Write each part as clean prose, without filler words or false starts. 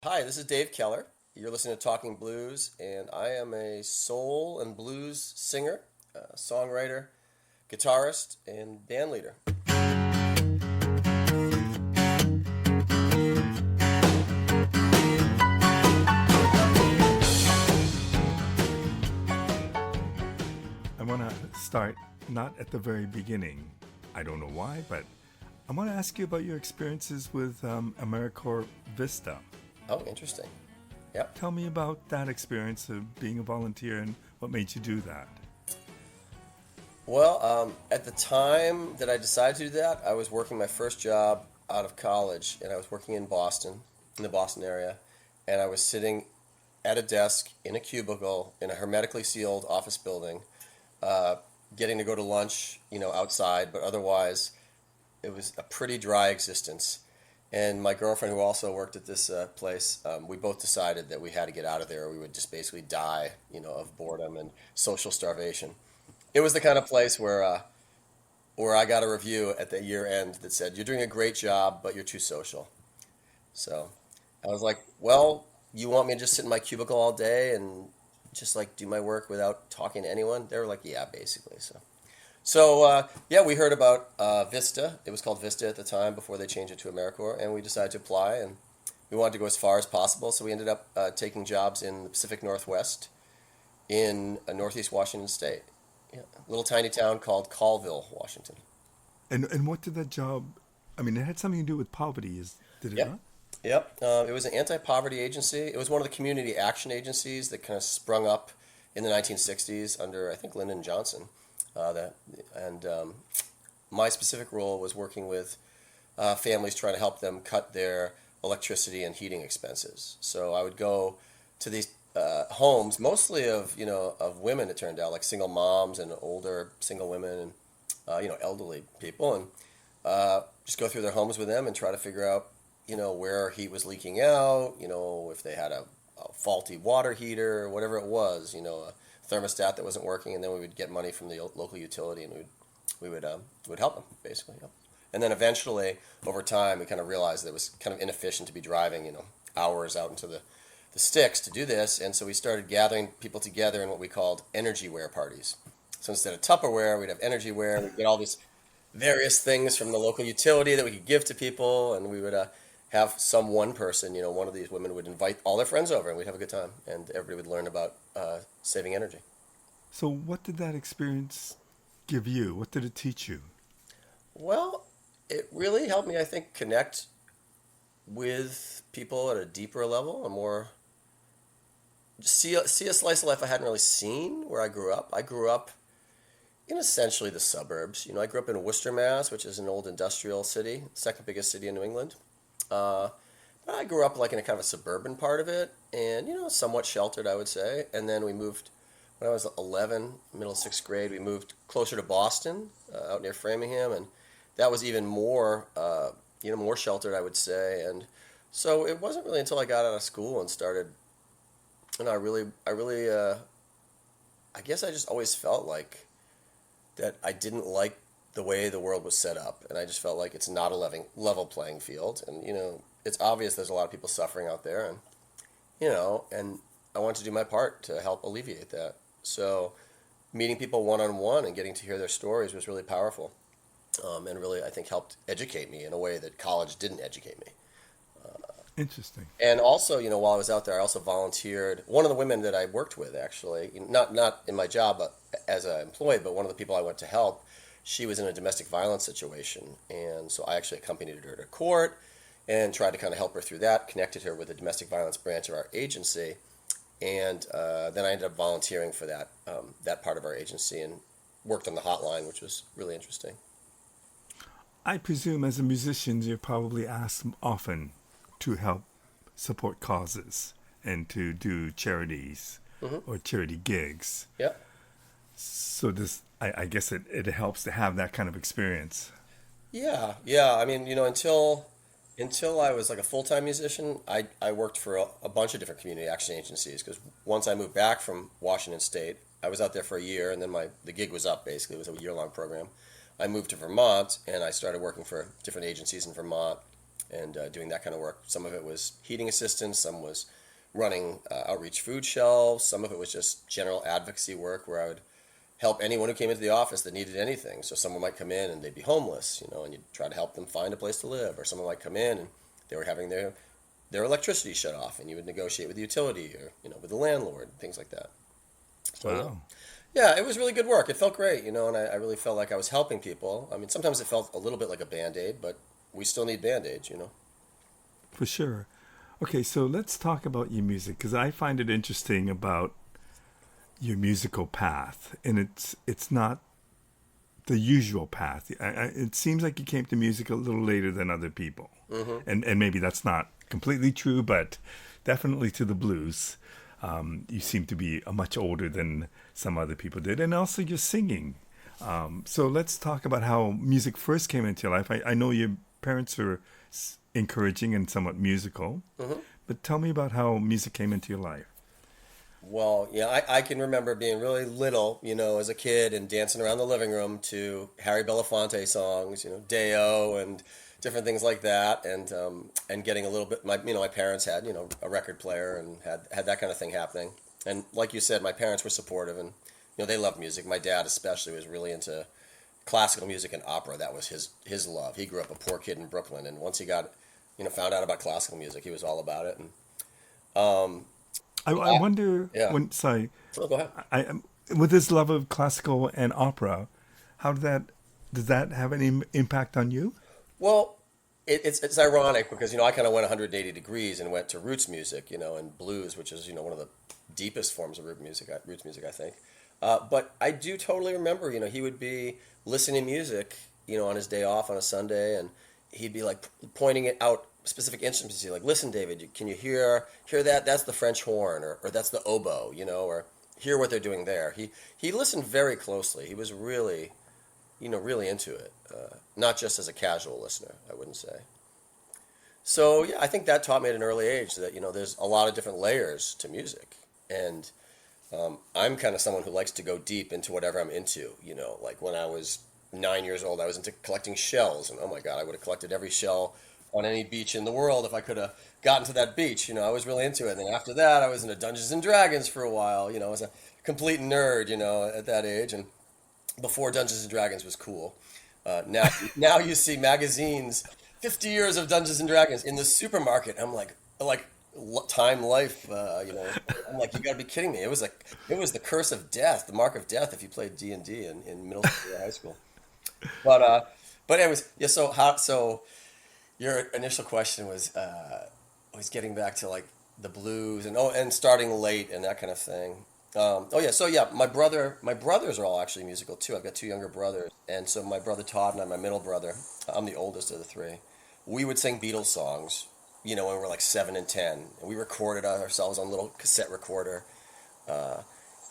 Hi, this is Dave Keller. You're listening to Talking Blues, and I am a soul and blues singer, songwriter, guitarist, and band leader. I want to start not at the very beginning. I don't know why, but I want to ask you about your experiences with AmeriCorps Vista. Oh, interesting. Yep. Tell me about that experience of being a volunteer and what made you do that. Well, at the time that I decided to do that, I was working my first job out of college, and I was working in Boston, in the Boston area, and I was sitting at a desk in a cubicle in a hermetically sealed office building, uh, getting to go to lunch, outside, but otherwise it was a pretty dry existence. And my girlfriend, who also worked at this place, we both decided that we had to get out of there, or we would just basically die, of boredom and social starvation. It was the kind of place where I got a review at the year end that said, "You're doing a great job, but you're too social." So I was like, "Well, you want me to just sit in my cubicle all day and just like do my work without talking to anyone?" They were like, "Yeah, basically." So, we heard about Vista. It was called Vista at the time before they changed it to AmeriCorps, and we decided to apply. And we wanted to go as far as possible, so we ended up taking jobs in the Pacific Northwest in Northeast Washington State. Yeah, a little tiny town called Colville, Washington. And what did that job? I mean, it had something to do with poverty. Did it Yep. not? Yep. It was an anti-poverty agency. It was one of the community action agencies that kind of sprung up in the 1960s under, I think, Lyndon Johnson. That and My specific role was working with families trying to help them cut their electricity and heating expenses. So I would go to these homes, mostly of women. It turned out like single moms and older single women and elderly people, and just go through their homes with them and try to figure out where heat was leaking out. If they had a faulty water heater or whatever it was. A thermostat that wasn't working, and then we would get money from the local utility, and we would help them basically. Yeah. And then eventually, over time, we kind of realized that it was kind of inefficient to be driving, hours out into the sticks to do this, and so we started gathering people together in what we called energy wear parties. So instead of Tupperware, we'd have energy wear. We'd get all these various things from the local utility that we could give to people, and we would have some one person, one of these women would invite all their friends over, and we'd have a good time, and everybody would learn about saving energy. So, what did that experience give you? What did it teach you? Well, it really helped me, I think, connect with people at a deeper level, a more see a slice of life I hadn't really seen where I grew up. I grew up in essentially the suburbs. I grew up in Worcester, Mass, which is an old industrial city, second biggest city in New England. Uh, but I grew up like in a kind of a suburban part of it, and somewhat sheltered, I would say. And then we moved when I was 11, middle of sixth grade. We moved closer to Boston, out near Framingham, and that was even more, more sheltered, I would say. And so it wasn't really until I got out of school and started, I guess I just always felt like that I didn't like the way the world was set up, and I just felt like it's not a level playing field, and it's obvious there's a lot of people suffering out there, and I wanted to do my part to help alleviate that. So, meeting people one on one and getting to hear their stories was really powerful, and really I think helped educate me in a way that college didn't educate me. Interesting. And also, while I was out there, I also volunteered. One of the women that I worked with, actually, not in my job, but as an employee, but one of the people I went to help, she was in a domestic violence situation, and so I actually accompanied her to court and tried to kind of help her through that. Connected her with the domestic violence branch of our agency, and then I ended up volunteering for that part of our agency and worked on the hotline, which was really interesting. I presume as a musician, you're probably asked often to help support causes and to do charities Hmm. or charity gigs. Yeah. So I guess it helps to have that kind of experience. Yeah, yeah. I mean, until I was like a full-time musician, I worked for a bunch of different community action agencies because once I moved back from Washington State, I was out there for a year, and then the gig was up basically. It was a year-long program. I moved to Vermont, and I started working for different agencies in Vermont. and doing that kind of work. Some of it was heating assistance, some was running outreach food shelves, some of it was just general advocacy work where I would help anyone who came into the office that needed anything. So someone might come in and they'd be homeless, and you'd try to help them find a place to live, or someone might come in and they were having their electricity shut off, and you would negotiate with the utility or with the landlord, things like that. So Wow. yeah, it was really good work. It felt great, and I really felt like I was helping people. I mean, sometimes it felt a little bit like a band-aid, but we still need band-aids. For sure. Okay, so let's talk about your music because I find it interesting about your musical path, and it's not the usual path. It seems like you came to music a little later than other people, and maybe that's not completely true, but definitely to the blues, you seem to be much older than some other people did, and also your singing. So let's talk about how music first came into your life. I know your parents were encouraging and somewhat musical, but tell me about how music came into your life. Well, yeah, I can remember being really little, as a kid and dancing around the living room to Harry Belafonte songs, Deo and different things like that, and getting a little bit. My parents had a record player and had that kind of thing happening. And like you said, my parents were supportive, and they loved music. My dad especially was really into classical music and opera. That was his love. He grew up a poor kid in Brooklyn, and once he got found out about classical music, he was all about it. And um, I wonder yeah, when sorry, so go ahead. with this love of classical and opera, how does that have any impact on you? Well, it's ironic because I kind of went 180 degrees and went to roots music, and blues, which is one of the deepest forms of roots music, I think. But I do totally remember, he would be listening to music, on his day off on a Sunday, and he'd be like pointing it out specific instruments. He'd like, listen, David, can you hear that? That's the French horn, or that's the oboe, or hear what they're doing there. He listened very closely. He was really really into it, not just as a casual listener, I wouldn't say. So yeah, I think that taught me at an early age that there's a lot of different layers to music, and I'm kind of someone who likes to go deep into whatever I'm into. Like when I was 9 years old, I was into collecting shells, and oh my God, I would have collected every shell on any beach in the world if I could have gotten to that beach. I was really into it. And then after that, I was into Dungeons and Dragons for a while. I was a complete nerd, at that age, and before Dungeons and Dragons was cool. Now you see magazines, 50 years of Dungeons and Dragons in the supermarket. I'm like Time Life. I'm like, you got to be kidding me. It was the curse of death, the mark of death if you played D&D in middle school or high school. But anyways, yeah. So your initial question was getting back to like the blues and starting late and that kind of thing. Oh yeah, so yeah, my brothers are all actually musical too. I've got two younger brothers, and so my brother Todd and I, my middle brother, I'm the oldest of the three. We would sing Beatles songs, when we were like 7 and 10, and we recorded ourselves on a little cassette recorder. Uh,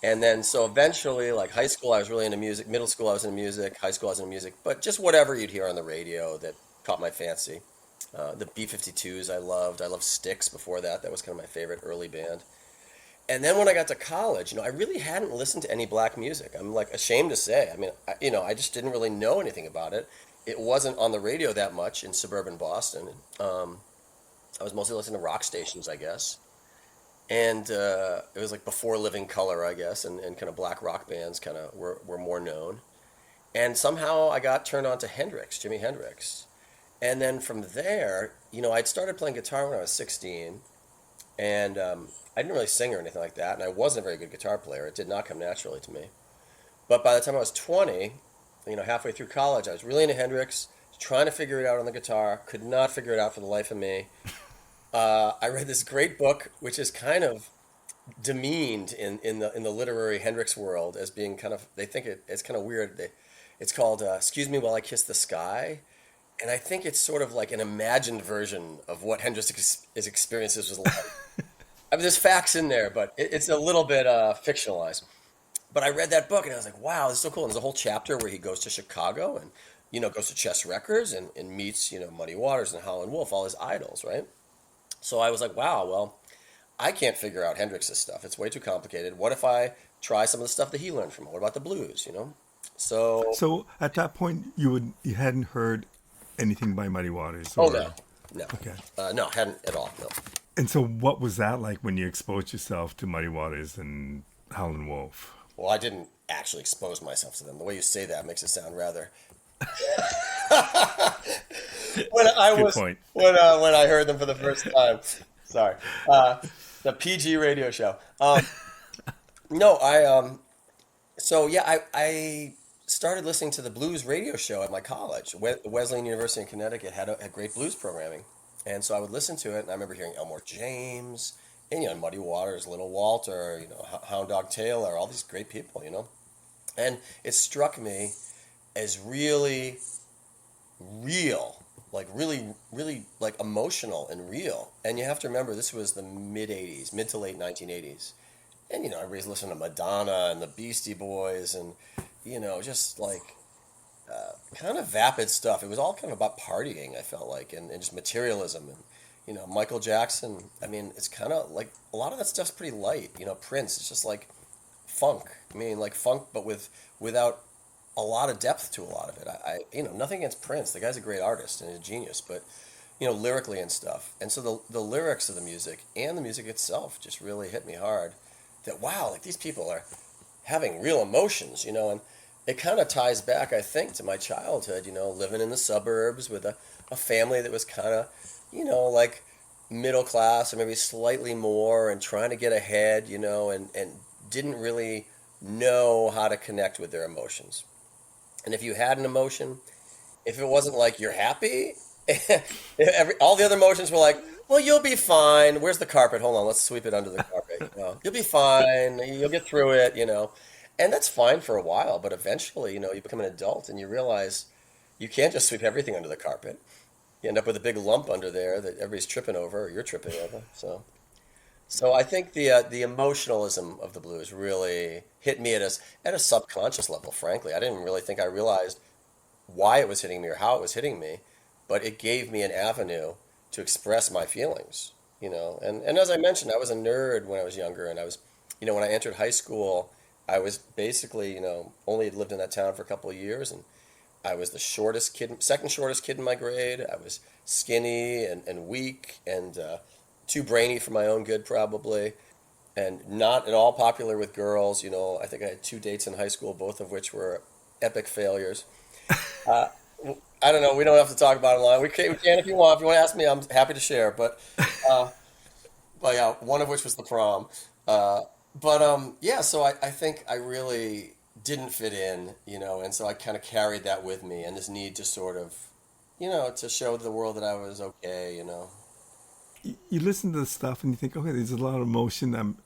and then so eventually, like high school, I was really into music. Middle school, I was into music. High school, I was into music. But just whatever you'd hear on the radio that caught my fancy. The B-52s I loved. I loved Styx before that. That was kind of my favorite early band. And then when I got to college, I really hadn't listened to any black music. I'm like ashamed to say. I mean, I just didn't really know anything about it. It wasn't on the radio that much in suburban Boston. I was mostly listening to rock stations, I guess. And it was like before Living Color, I guess, and kind of black rock bands kind of were more known. And somehow I got turned on to Hendrix, Jimi Hendrix. And then from there, I'd started playing guitar when I was 16, and I didn't really sing or anything like that, and I wasn't a very good guitar player. It did not come naturally to me. But by the time I was 20, halfway through college, I was really into Hendrix, trying to figure it out on the guitar, could not figure it out for the life of me. I read this great book, which is kind of demeaned in the literary Hendrix world as being kind of, they think it's kind of weird. It's called Excuse Me While I Kiss the Sky. And I think it's sort of like an imagined version of what his experiences was like. I mean, there's facts in there, but it's a little bit fictionalized. But I read that book and I was like, wow, this is so cool. And there's a whole chapter where he goes to Chicago and, goes to Chess Records and meets, Muddy Waters and Howlin' Wolf, all his idols, right? So I was like, wow, well, I can't figure out Hendrix's stuff. It's way too complicated. What if I try some of the stuff that he learned from him? What about the blues? So, So at that point, you hadn't heard anything by Muddy Waters oh no, or No, Okay. no, hadn't at all. No. And so, what was that like when you exposed yourself to Muddy Waters and Howlin' Wolf? Well, I didn't actually expose myself to them. The way you say that makes it sound rather. When I Good was point. when I heard them for the first time. Sorry, the PG radio show. No, so yeah, I started listening to the blues radio show at my college. Wesleyan University in Connecticut had great blues programming, and so I would listen to it. And I remember hearing Elmore James, and Muddy Waters, Little Walter, Hound Dog Taylor, all these great people, and it struck me as really real, like really like emotional and real. And you have to remember this was the mid '80s, mid to late 1980s, and everybody's listening to Madonna and the Beastie Boys, and just like kind of vapid stuff. It was all kind of about partying, I felt like, and just materialism, and Michael Jackson. I mean, it's kind of like a lot of that stuff's pretty light. Prince, it's just like funk. I mean, like funk, but without a lot of depth to a lot of it. Nothing against Prince. The guy's a great artist and a genius, but lyrically and stuff. And so the lyrics of the music and the music itself just really hit me hard. That wow, like these people are having real emotions, and it kind of ties back, I think, to my childhood. Living in the suburbs with a family that was kind of, like middle class or maybe slightly more, and trying to get ahead, and didn't really know how to connect with their emotions. And if you had an emotion, if it wasn't like you're happy, all the other emotions were like, well, you'll be fine. Where's the carpet? Hold on, let's sweep it under the carpet. You'll be fine. You'll get through it. And that's fine for a while, but eventually, you become an adult and you realize you can't just sweep everything under the carpet. You end up with a big lump under there that everybody's tripping over, or you're tripping over. So I think the emotionalism of the blues really hit me at a subconscious level. Frankly, I didn't really think I realized why it was hitting me or how it was hitting me, but it gave me an avenue to express my feelings. And as I mentioned, I was a nerd when I was younger, and I was, when I entered high school, I was basically, only had lived in that town for a couple of years, and I was the shortest kid, second shortest kid in my grade. I was skinny and weak and too brainy for my own good, probably, and not at all popular with girls. I think I had two dates in high school, both of which were epic failures. Uh, I don't know. We don't have to talk about it long. We can if you want. If you want to ask me, I'm happy to share. Uh, but yeah, one of which was the prom. Uh, but yeah. So I think I really didn't fit in, and so I kind of carried that with me, and this need to sort of, to show the world that I was okay. You listen to the stuff and you think, okay, there's a lot of emotion.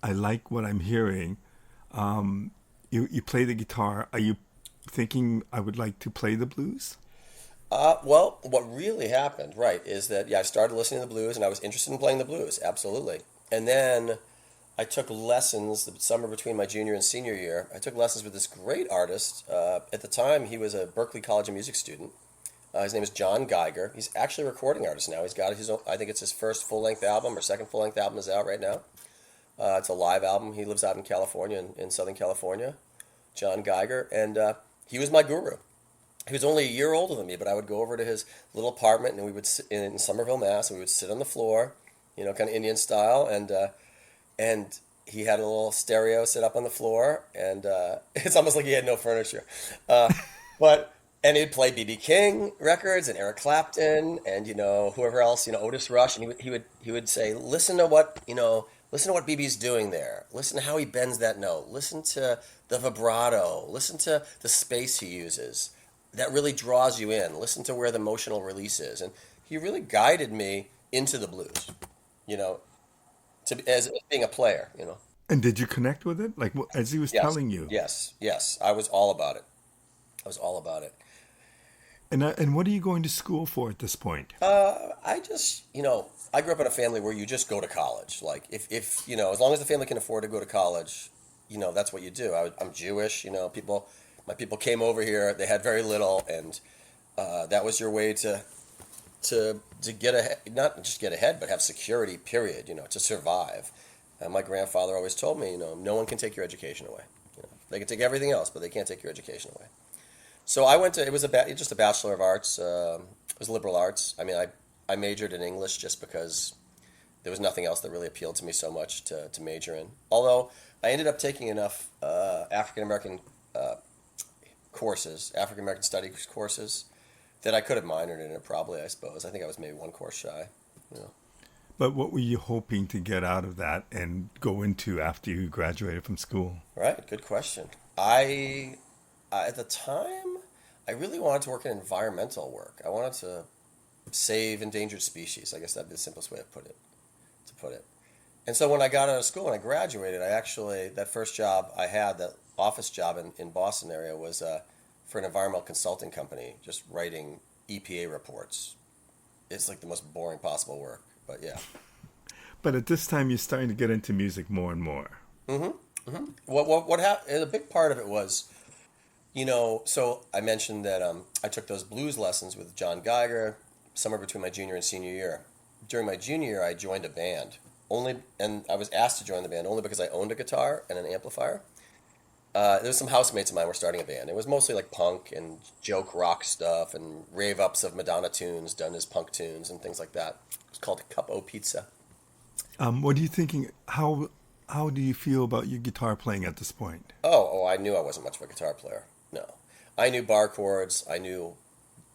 I like what I'm hearing. You play the guitar. Are you thinking I would like to play the blues? Well, what really happened, right, is that yeah, I started listening to the blues, and I was interested in playing the blues, absolutely. And then I took lessons the summer between my junior and senior year. I took lessons with this great artist. At the time, he was a Berklee College of Music student. His name is John Geiger. He's actually a recording artist now. He's got his own, I think it's his first full length album or second full length album is out right now. It's a live album. He lives out in California, in Southern California. John Geiger, and he was my guru. He was only a year older than me, but I would go over to his little apartment, and we would sit in Somerville, Mass. And we would sit on the floor, kind of Indian style, and he had a little stereo set up on the floor, and it's almost like he had no furniture. Uh, but and he'd play B.B. King records and Eric Clapton and whoever else, Otis Rush, and he would say, listen to what BB's doing there. Listen to how he bends that note. Listen to the vibrato. Listen to the space he uses. That really draws you in. Listen to where the emotional release is, and he really guided me into the blues. You know, as being a player. And did you connect with it? Like as he was Yes, telling you? yes, yes. I was all about it. I was all about it. And what are you going to school for at this point? I just, I grew up in a family where you just go to college. Like, if as long as the family can afford to go to college, that's what you do. I'm Jewish, my people came over here, they had very little, and that was your way to get ahead, not just get ahead, but have security, period, to survive. And my grandfather always told me, no one can take your education away. They can take everything else, but they can't take your education away. So I went to, it was just a Bachelor of Arts. It was liberal arts. I mean, I majored in English just because there was nothing else that really appealed to me so much to major in. Although I ended up taking enough African American courses, African American studies courses, that I could have minored in it probably, I suppose. I think I was maybe one course shy. You know. But what were you hoping to get out of that and go into after you graduated from school? Right, good question. I at the time, I really wanted to work in environmental work. I wanted to save endangered species. I guess that'd be the simplest way to put it. And so when I got out of school and I graduated, I actually, that first job I had, that office job in Boston area, was for an environmental consulting company, just writing EPA reports. It's like the most boring possible work, but yeah. But at this time, you're starting to get into music more and more. What happened? A big part of it was, so I mentioned that I took those blues lessons with John Geiger somewhere between my junior and senior year. During my junior year, I joined a band and I was asked to join the band only because I owned a guitar and an amplifier. There was some housemates of mine were starting a band. It was mostly like punk and joke rock stuff and rave ups of Madonna tunes done as punk tunes and things like that. It was called Cup O Pizza. What are you thinking? How do you feel about your guitar playing at this point? I knew I wasn't much of a guitar player. No, I knew chords. I knew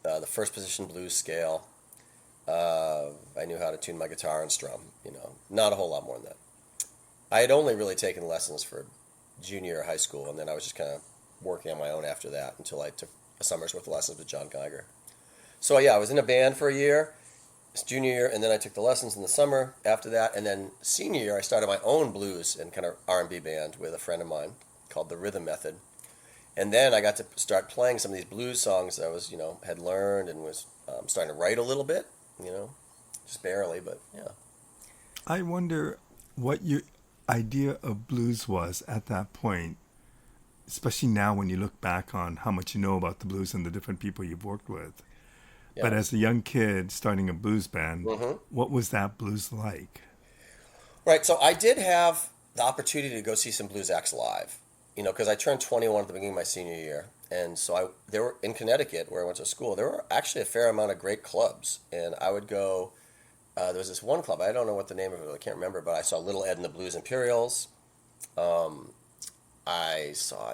the first position blues scale. I knew how to tune my guitar and strum. Not a whole lot more than that. I had only really taken lessons for junior high school, and then I was just kind of working on my own after that until I took a summer's worth of lessons with John Geiger. So yeah, I was in a band for a year, it's junior year, and then I took the lessons in the summer after that, and then senior year I started my own blues and kind of R&B band with a friend of mine called the Rhythm Method. And then I got to start playing some of these blues songs that I was, had learned and was starting to write a little bit, just barely, but yeah. I wonder what your idea of blues was at that point, especially now when you look back on how much you know about the blues and the different people you've worked with. Yeah. But as a young kid starting a blues band, what was that blues like? Right, so I did have the opportunity to go see some blues acts live, because I turned 21 at the beginning of my senior year. And so there were in Connecticut, where I went to school, there were actually a fair amount of great clubs. And I would go, there was this one club, I don't know what the name of it was, I can't remember, but I saw Little Ed and the Blues Imperials. I saw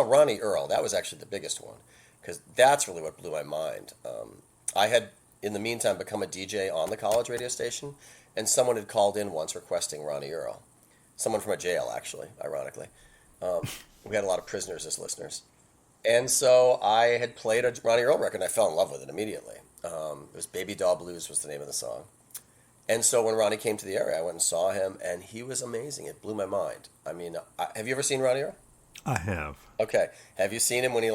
Ronnie Earl. That was actually the biggest one, because that's really what blew my mind. I had, in the meantime, become a DJ on the college radio station, and someone had called in once requesting Ronnie Earl. Someone from a jail, actually, ironically. We had a lot of prisoners as listeners. And so I had played a Ronnie Earl record, and I fell in love with it immediately. It was Baby Doll Blues was the name of the song. And so when Ronnie came to the area, I went and saw him, and he was amazing. It blew my mind. I mean, have you ever seen Ronnie Earl? I have. Okay. Have you seen him when he,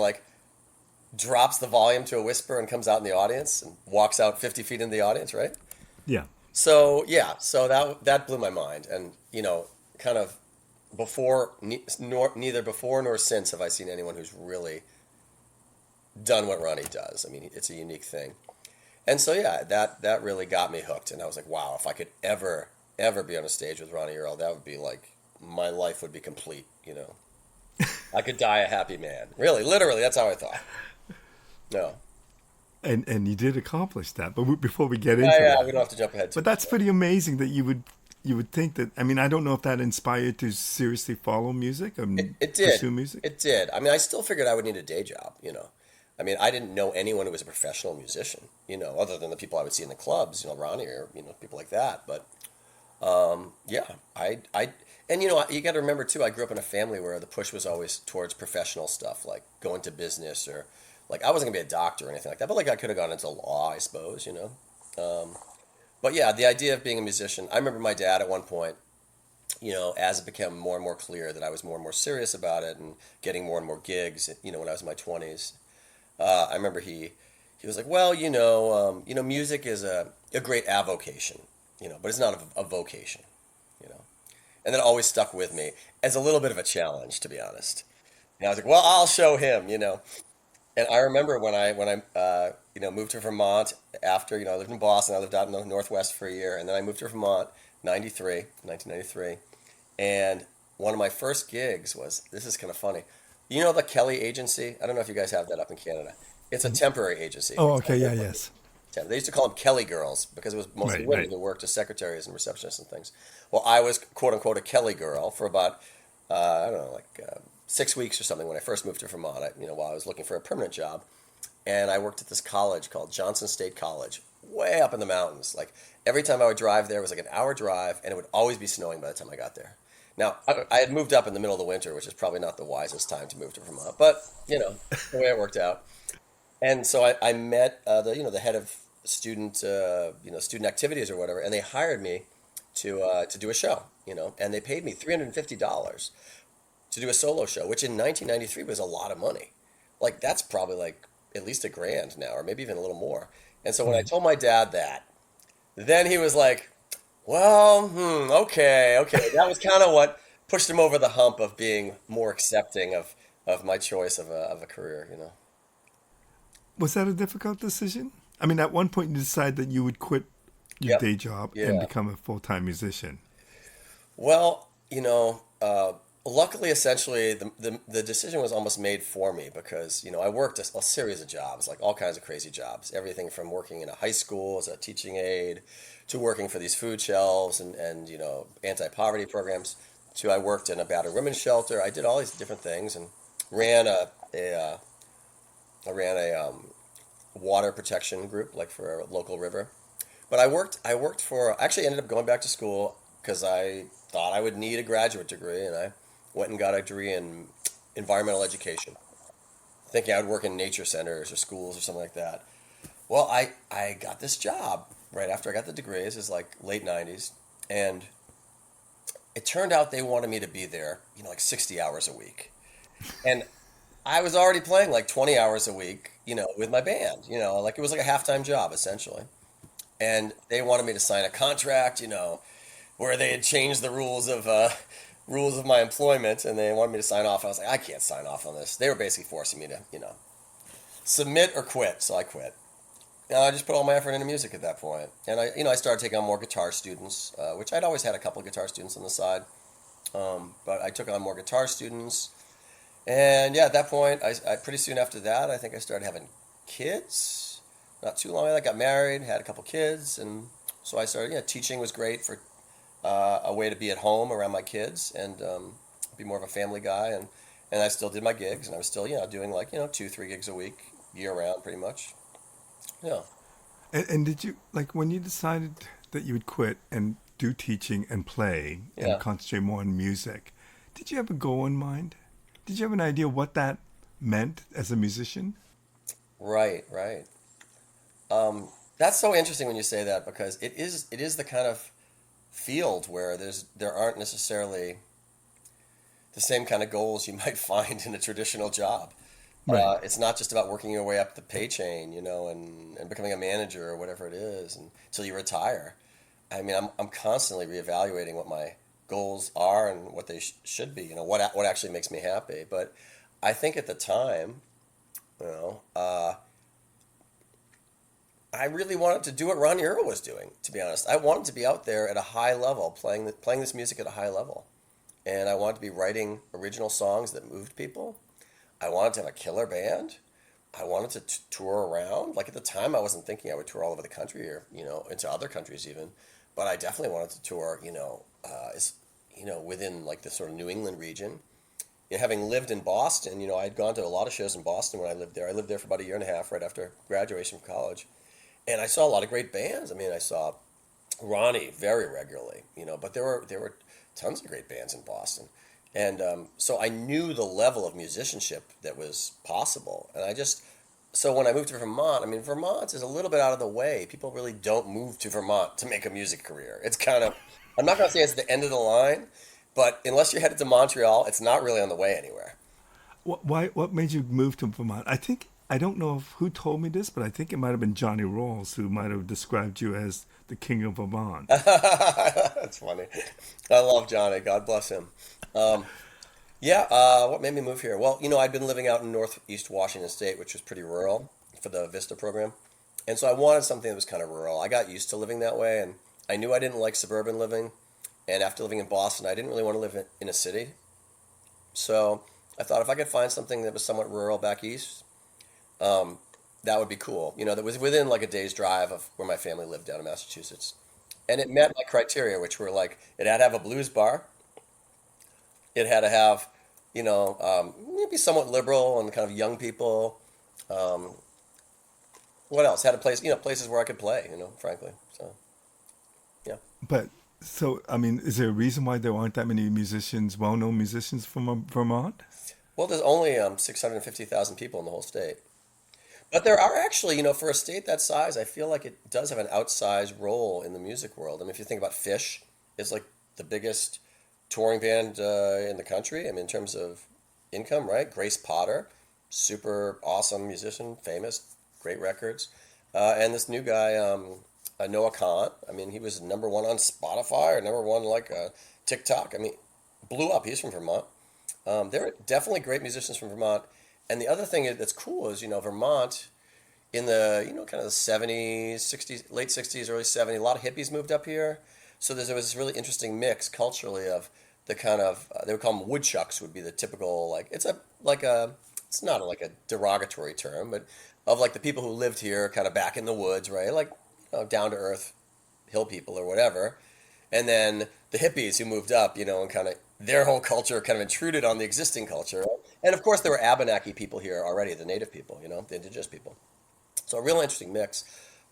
drops the volume to a whisper and comes out in the audience and walks out 50 feet in the audience, right? Yeah. So, yeah. So that blew my mind. And, kind of neither before nor since have I seen anyone who's really done what Ronnie does. I mean, it's a unique thing. And so, yeah, that really got me hooked. And I was like, wow, if I could ever be on a stage with Ronnie Earl, that would be my life would be complete, I could die a happy man. Really, literally, that's how I thought. No. And you did accomplish that. But before we get into Yeah, that, we don't have to jump ahead too but that's pretty amazing that you would think that. I mean, I don't know if that inspired you to seriously follow music or It did. pursue music. It did. I mean, I still figured I would need a day job, I mean, I didn't know anyone who was a professional musician, other than the people I would see in the clubs, Ronnie or, people like that. But, yeah, and, you got to remember, too, I grew up in a family where the push was always towards professional stuff, like going to business or, I wasn't going to be a doctor or anything like that, but, I could have gone into law, I suppose, But, yeah, the idea of being a musician, I remember my dad at one point, as it became more and more clear that I was more and more serious about it and getting more and more gigs, when I was in my 20s, I remember he was like, well, music is a great avocation, but it's not a vocation, and that always stuck with me as a little bit of a challenge, to be honest. And I was like, well, I'll show him, And I remember when I moved to Vermont after, I lived in Boston, I lived out in the Northwest for a year, and then I moved to Vermont, 1993, and one of my first gigs was, this is kind of funny, the Kelly agency? I don't know if you guys have that up in Canada. It's a temporary agency. Oh, okay, yeah, yes. They used to call them Kelly girls because it was mostly Right, women right. who worked as secretaries and receptionists and things. Well, I was quote unquote a Kelly girl for about I don't know, like 6 weeks or something when I first moved to Vermont. While I was looking for a permanent job, and I worked at this college called Johnson State College, way up in the mountains. Like every time I would drive there, it was like an hour drive, and it would always be snowing by the time I got there. Now, I had moved up in the middle of the winter, which is probably not the wisest time to move to Vermont, but the way it worked out. And so I met the head of student activities or whatever, and they hired me to do a show, and they paid me $350 to do a solo show, which in 1993 was a lot of money. Like that's probably like at least a grand now, or maybe even a little more. And so when I Right. told my dad that, then he was like, "Well, okay, okay." That was kind of what pushed him over the hump of being more accepting of my choice of a career. Was that a difficult decision? I mean, at one point you decided that you would quit your Yep. day job and Yeah. become a full-time musician. Well, luckily, essentially, the decision was almost made for me because, I worked a series of jobs, like all kinds of crazy jobs, everything from working in a high school as a teaching aide to working for these food shelves and anti-poverty programs to I worked in a battered women's shelter. I did all these different things and ran I ran a water protection group, like for a local river. But I worked for, actually ended up going back to school because I thought I would need a graduate degree, and I went and got a degree in environmental education, thinking I would work in nature centers or schools or something like that. Well, I got this job right after I got the degree. This is like late 90s, and it turned out they wanted me to be there, like 60 hours a week. And I was already playing like 20 hours a week, with my band, like it was like a halftime job essentially. And they wanted me to sign a contract, where they had changed the rules of my employment, and they wanted me to sign off. I was like, I can't sign off on this. They were basically forcing me to, submit or quit. So I quit. And I just put all my effort into music at that point. And I started taking on more guitar students, which I'd always had a couple of guitar students on the side. But I took on more guitar students. And yeah, at that point, I pretty soon after that, I think I started having kids. Not too long after that, got married, had a couple kids, and so I started. Teaching was great for a way to be at home around my kids and be more of a family guy. And I still did my gigs, and I was still doing like 2-3 gigs a week, year round, pretty much. Yeah. And did you, like, when you decided that you would quit and do teaching and play and Yeah. concentrate more on music, did you have a goal in mind? Did you have an idea what that meant as a musician? Right. Right. That's so interesting when you say that because it is the kind of field where there aren't necessarily the same kind of goals you might find in a traditional job. Right. It's not just about working your way up the pay chain, and becoming a manager or whatever it is until you retire. I mean, I'm constantly reevaluating what my goals are and what they should be, what actually makes me happy. But I think at the time, you know, uh, I really wanted to do what Ronnie Earl was doing, to be honest. I wanted to be out there at a high level, playing this music at a high level. And I wanted to be writing original songs that moved people. I wanted to have a killer band. I wanted to tour around. Like at the time, I wasn't thinking I would tour all over the country or into other countries even, but I definitely wanted to tour. Within like the sort of New England region. Having lived in Boston, I had gone to a lot of shows in Boston when I lived there. I lived there for about a year and a half right after graduation from college, and I saw a lot of great bands. I mean, I saw Ronnie very regularly, but there were tons of great bands in Boston, and so I knew the level of musicianship that was possible, and so when I moved to Vermont, I mean, Vermont is a little bit out of the way. People really don't move to Vermont to make a music career. It's kind of, I'm not going to say it's the end of the line, but unless you're headed to Montreal, it's not really on the way anywhere. What made you move to Vermont? I think, I don't know who told me this, but I think it might have been Johnny Rawls who might have described you as the king of Vermont. That's funny. I love Johnny. God bless him. Um, Yeah, what made me move here? Well, I'd been living out in Northeast Washington State, which was pretty rural for the Vista program. And so I wanted something that was kind of rural. I got used to living that way, and I knew I didn't like suburban living. And after living in Boston, I didn't really want to live in a city. So I thought if I could find something that was somewhat rural back east, that would be cool. That was within like a day's drive of where my family lived down in Massachusetts. And it met my criteria, which were like it had to have a blues bar, it had to have, maybe somewhat liberal and kind of young people. Um, what else? Had a place, places where I could play, frankly. So, yeah. But so, I mean, is there a reason why there aren't that many musicians, well-known musicians from Vermont? Well, there's only 650,000 people in the whole state. But there are actually, for a state that size, I feel like it does have an outsized role in the music world. I mean, if you think about Fish, it's like the biggest touring band in the country. I mean, in terms of income, right? Grace Potter, super awesome musician, famous, great records. And this new guy, Noah Khan, I mean, he was number one on Spotify or number one like TikTok. I mean, blew up. He's from Vermont. There are definitely great musicians from Vermont. And the other thing that's cool is, Vermont in the, kind of the 70s, 60s, late 60s, early 70s, a lot of hippies moved up here. So there was this really interesting mix culturally of the kind of, they would call them woodchucks would be the typical, like, it's not like a derogatory term, but of like the people who lived here kind of back in the woods, right? Like, down to earth hill people or whatever. And then the hippies who moved up, and kind of their whole culture kind of intruded on the existing culture. And of course, there were Abenaki people here already, the native people, the indigenous people. So a real interesting mix.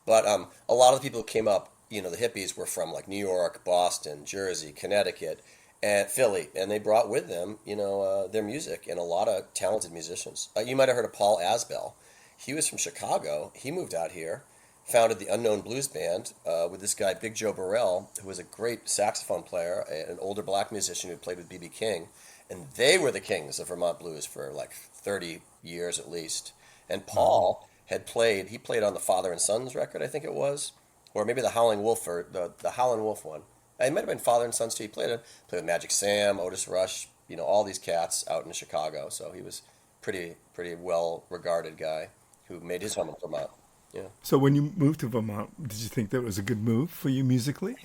But a lot of the people who came up, the hippies were from like New York, Boston, Jersey, Connecticut, and Philly. And they brought with them, their music and a lot of talented musicians. You might have heard of Paul Asbell. He was from Chicago. He moved out here, founded the Unknown Blues Band with this guy, Big Joe Burrell, who was a great saxophone player, an older black musician who played with B.B. King. And they were the kings of Vermont blues for like 30 years at least. And Paul he played on the Father and Sons record, I think it was, or maybe the Howling Wolf, or the Howling Wolf one. It might have been Father and Sons too. He played with Magic Sam, Otis Rush, all these cats out in Chicago. So he was pretty well regarded guy who made his home in Vermont. Yeah. So when you moved to Vermont, did you think that was a good move for you musically?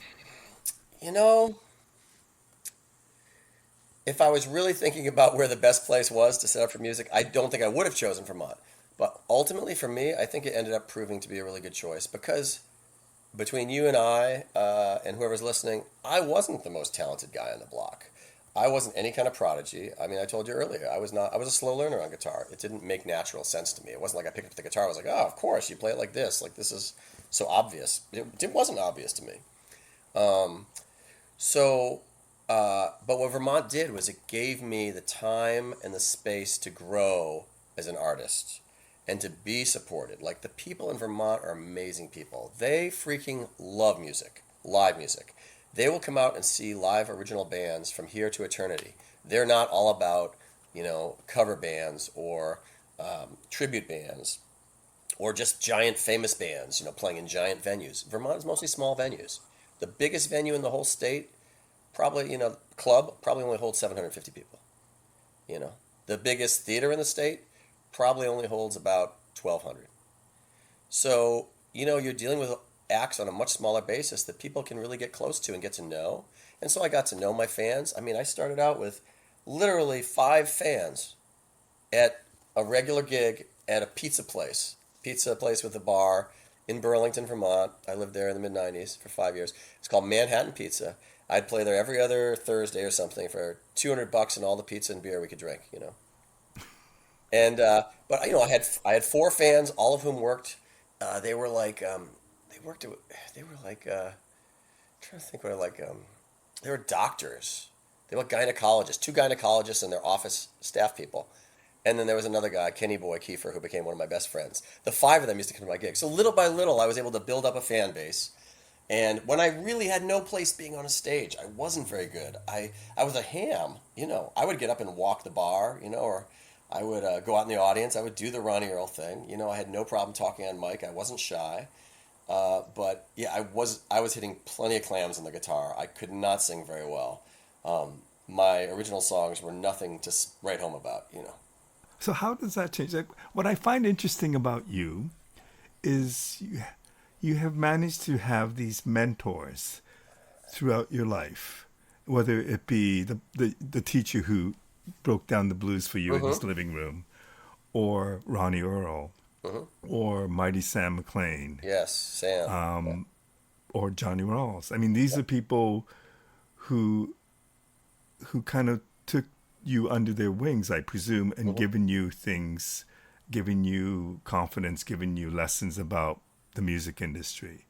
You know, if I was really thinking about where the best place was to set up for music, I don't think I would have chosen Vermont. But ultimately, for me, I think it ended up proving to be a really good choice because between you and I, and whoever's listening, I wasn't the most talented guy on the block. I wasn't any kind of prodigy. I mean, I told you earlier, I was not. I was a slow learner on guitar. It didn't make natural sense to me. It wasn't like I picked up the guitar. I was like, oh, of course, you play it like this. Like this is so obvious. It wasn't obvious to me. Um, so, but what Vermont did was it gave me the time and the space to grow as an artist and to be supported. Like the people in Vermont are amazing people. They freaking love music, live music. They will come out and see live original bands from here to eternity. They're not all about, cover bands or tribute bands or just giant famous bands, playing in giant venues. Vermont is mostly small venues. The biggest venue in the whole state, probably, club, probably only holds 750 people. The biggest theater in the state probably only holds about 1,200. So, you're dealing with acts on a much smaller basis that people can really get close to and get to know. And so I got to know my fans. I mean, I started out with literally 5 fans at a regular gig at a pizza place with a bar in Burlington, Vermont. I lived there in the mid-90s for 5 years. It's called Manhattan Pizza. I'd play there every other Thursday or something for $200 and all the pizza and beer we could drink. And but I had 4 fans, all of whom worked. They were like they were like I'm trying to think what they were doctors. They were gynecologists, 2 gynecologists and their office staff people. And then there was another guy, Kenny Boy Kiefer, who became one of my best friends. The 5 of them used to come to my gigs. So little by little, I was able to build up a fan base. And when I really had no place being on a stage, I wasn't very good. I was a ham, I would get up and walk the bar, or I would go out in the audience. I would do the Ronnie Earl thing. I had no problem talking on mic. I wasn't shy. But yeah, I was hitting plenty of clams on the guitar. I could not sing very well. My original songs were nothing to write home about. So how does that change? Like, what I find interesting about you is you have managed to have these mentors throughout your life, whether it be the teacher who broke down the blues for you in his living room, or Ronnie Earl, Hmm. or Mighty Sam McLean, Yes, Sam. Yeah. or Johnny Rawls. I mean, these are people who kind of took you under their wings, I presume, and Hmm. given you things, giving you confidence, giving you lessons about the music industry.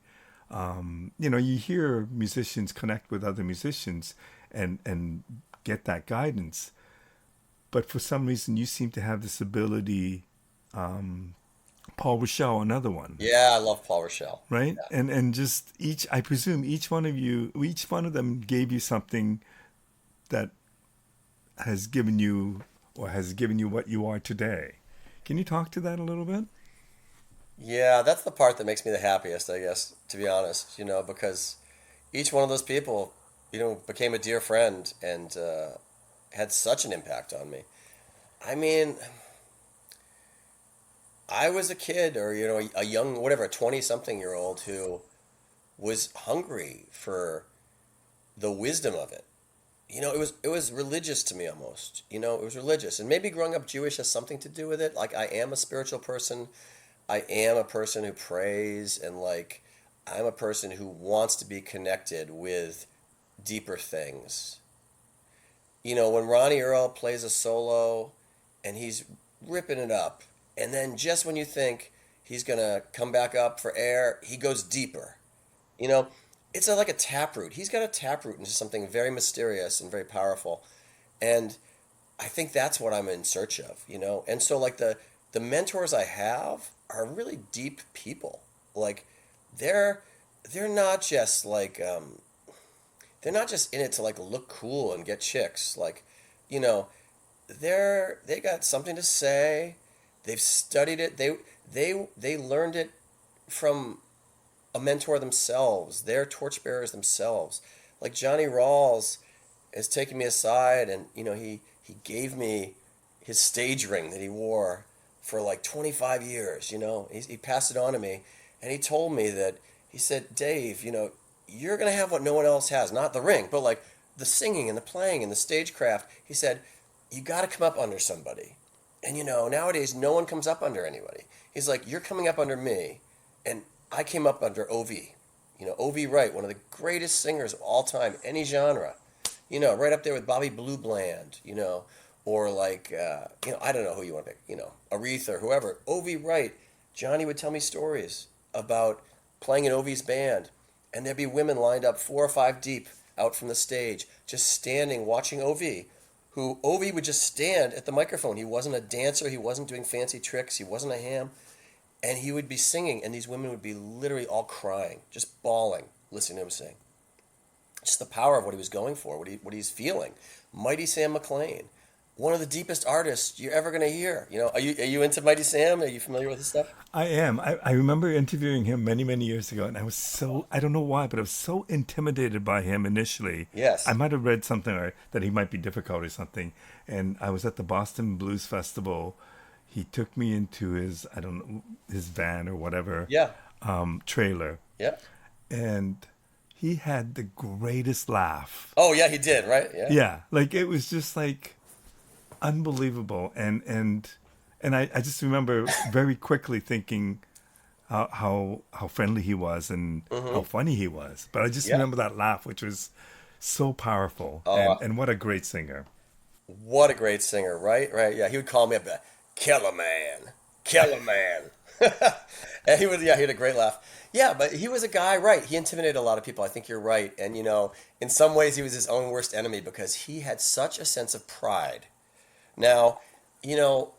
You know, you hear musicians connect with other musicians and get that guidance, but for some reason, you seem to have this ability. Paul Rochelle, another one, Yeah, I love Paul Rochelle. right? And just each, I presume, each one of you, each one of them gave you something that has given you what you are today. Can you talk to that a little bit? Yeah, that's the part that makes me the happiest, I guess, to be honest, because each one of those people, became a dear friend and had such an impact on me. I mean, I was a kid or, a young, whatever, a 20-something-year-old who was hungry for the wisdom of it. It was religious to me almost. It was religious. And maybe growing up Jewish has something to do with it. Like I am a spiritual person. I am a person who prays and like I'm a person who wants to be connected with deeper things. When Ronnie Earl plays a solo and he's ripping it up, and then just when you think he's gonna come back up for air, he goes deeper. You know, it's like a taproot. He's got a taproot into something very mysterious and very powerful. And I think that's what I'm in search of. And so like the mentors I have are really deep people. Like they're they're not just like they're not just in it to like look cool and get chicks. Like, you know, they got something to say. They've studied it. They learned it from a mentor themselves. They're torchbearers themselves. Like Johnny Rawls has taken me aside and he gave me his stage ring that he wore for like 25 years. He passed it on to me and he told me that he said, Dave, you're going to have what no one else has, not the ring, but like the singing and the playing and the stagecraft. He said, you got to come up under somebody. And nowadays no one comes up under anybody. He's like, you're coming up under me. And I came up under O.V. O.V. Wright, one of the greatest singers of all time, any genre. Right up there with Bobby Blue Bland, or like, I don't know who you want to pick, Aretha or whoever. O.V. Wright, Johnny would tell me stories about playing in O.V.'s band, and there'd be women lined up 4 or 5 deep out from the stage, just standing watching O.V., who O.V. would just stand at the microphone. He wasn't a dancer, he wasn't doing fancy tricks, he wasn't a ham, and he would be singing, and these women would be literally all crying, just bawling, listening to him sing. Just the power of what he was going for, what he's feeling. Mighty Sam McLean, one of the deepest artists you're ever gonna hear. Are you into Mighty Sam? Are you familiar with his stuff? I am. I remember interviewing him many, many years ago, and I was I don't know why, but I was so intimidated by him initially. I Yes. might have read something that he might be difficult or something. And I was at the Boston Blues Festival. He took me into his, I don't know, his van or whatever, Yeah. trailer. Yeah. And he had the greatest laugh. Oh yeah, he did. Right. Yeah. Yeah. Like it was just like unbelievable. And I just remember very quickly thinking how friendly he was and how Mm-hmm. funny he was. But I just Yeah. remember that laugh, which was so powerful, Oh, and what a great singer. what a great singer. Right. Right. Yeah. He would call me up, Keller man, Keller man, and he was. Yeah. He had a great laugh. Yeah, but he was a guy, right? He intimidated a lot of people. I think you're right. And in some ways, he was his own worst enemy because he had such a sense of pride. Now, you know,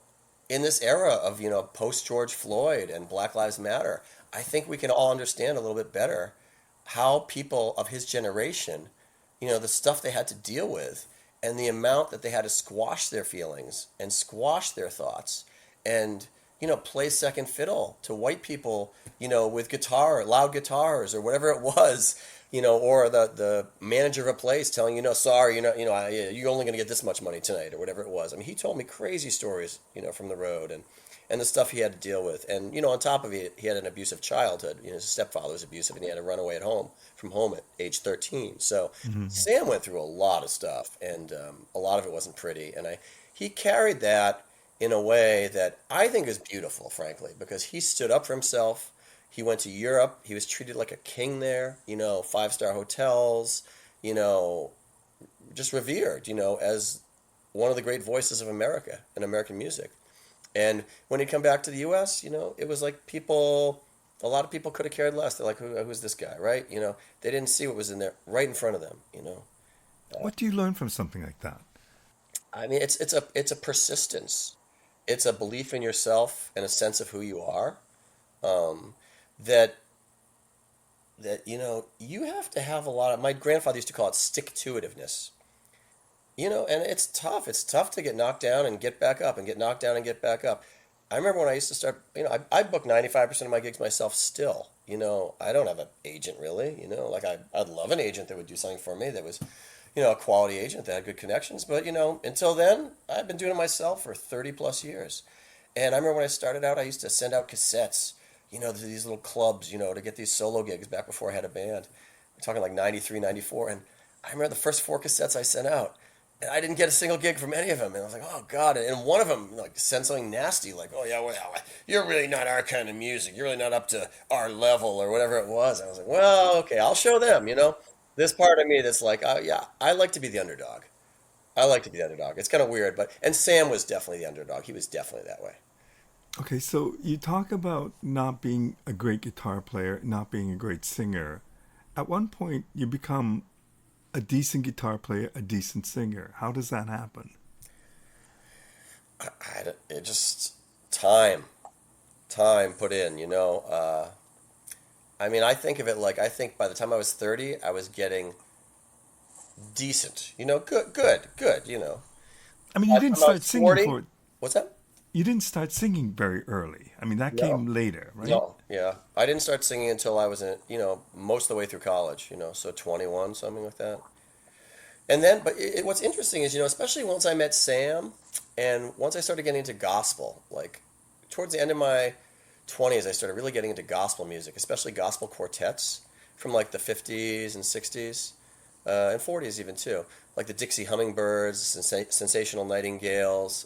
in this era of, post George Floyd and Black Lives Matter, I think we can all understand a little bit better how people of his generation, the stuff they had to deal with and the amount that they had to squash their feelings and squash their thoughts and, play second fiddle to white people, with loud guitars or whatever it was, or the manager of a place telling you, no, sorry, you're only going to get this much money tonight or whatever it was. I mean, he told me crazy stories, from the road and the stuff he had to deal with. And, on top of it, he had an abusive childhood. His stepfather was abusive and he had to run away from home at age 13. So Hmm. Sam went through a lot of stuff and a lot of it wasn't pretty. And he carried that in a way that I think is beautiful, frankly, because he stood up for himself. He went to Europe. He was treated like a king there, five-star hotels, you know, just revered, as one of the great voices of America and American music. And when he'd come back to the U.S., it was like a lot of people could have cared less. They're like, who's this guy, right? They didn't see what was in there right in front of them. What do you learn from something like that? I mean, it's a persistence. It's a belief in yourself and a sense of who you are. Um, that you have to have a lot of. My grandfather used to call it stick-to-itiveness. And it's tough. It's tough to get knocked down and get back up and get knocked down and get back up. I remember when I used to start, I book 95% of my gigs myself still. I don't have an agent really, like I'd love an agent that would do something for me that was, a quality agent that had good connections. But, until then, I've been doing it myself for 30 plus years. And I remember when I started out, I used to send out cassettes, to these little clubs, to get these solo gigs back before I had a band. We're talking like 93, 94. And I remember the first four cassettes I sent out. And I didn't get a single gig from any of them. And I was like, oh, God. And one of them like sent something nasty, like, oh, yeah, well, you're really not our kind of music. You're really not up to our level or whatever it was. And I was like, well, okay, I'll show them. This part of me that's like, oh, yeah, I like to be the underdog. I like to be the underdog. It's kind of weird, and Sam was definitely the underdog. He was definitely that way. Okay, so you talk about not being a great guitar player, not being a great singer. At one point, you become a decent guitar player, a decent singer. How does that happen? It just time put in. I mean, I think of it like I think by the time I was 30, I was getting decent. Good. I mean, By you the didn't time I was start singing 40, for what's that? you didn't start singing very early. I mean, that No. came later, right? No, yeah. I didn't start singing until I was most of the way through college, so 21, something like that. And then, but what's interesting is, especially once I met Sam and once I started getting into gospel, like towards the end of my 20s, I started really getting into gospel music, especially gospel quartets from like the 50s and 60s, and 40s even too, like the Dixie Hummingbirds, Sensational Nightingales,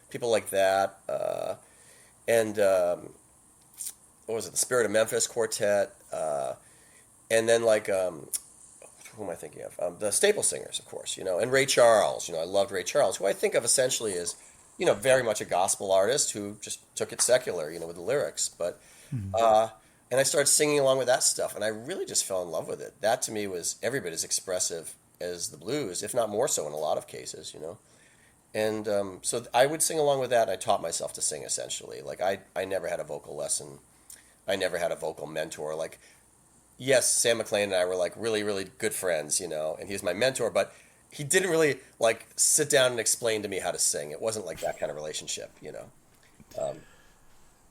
people like that. And what was it, the Spirit of Memphis Quartet, and then like who am I thinking of? The Staple Singers, of course, and Ray Charles. I loved Ray Charles, who I think of essentially as, very much a gospel artist who just took it secular, with the lyrics. But Mhm. uh, and I started singing along with that stuff, and I really just fell in love with it. That to me was every bit as expressive as the blues, if not more so in a lot of cases. And so I would sing along with that, and I taught myself to sing essentially. Like I never had a vocal lesson. I never had a vocal mentor. Like, yes, Sam McLean and I were like really, really good friends, and he was my mentor, but he didn't really like sit down and explain to me how to sing. It wasn't like that kind of relationship. Um,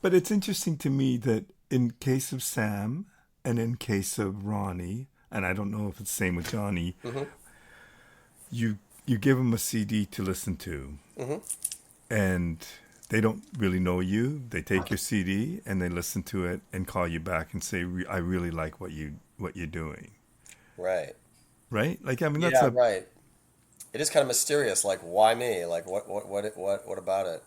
But it's interesting to me that in case of Sam and in case of Ronnie, and I don't know if it's the same with Johnny, hmm you give them a CD to listen to, hmm and they don't really know you. They take your CD and they listen to it and call you back and say, "I really like what you're doing." Right. Right? Like, I mean, that's Yeah, a. right. It is kind of mysterious. Like, why me? Like, what about it?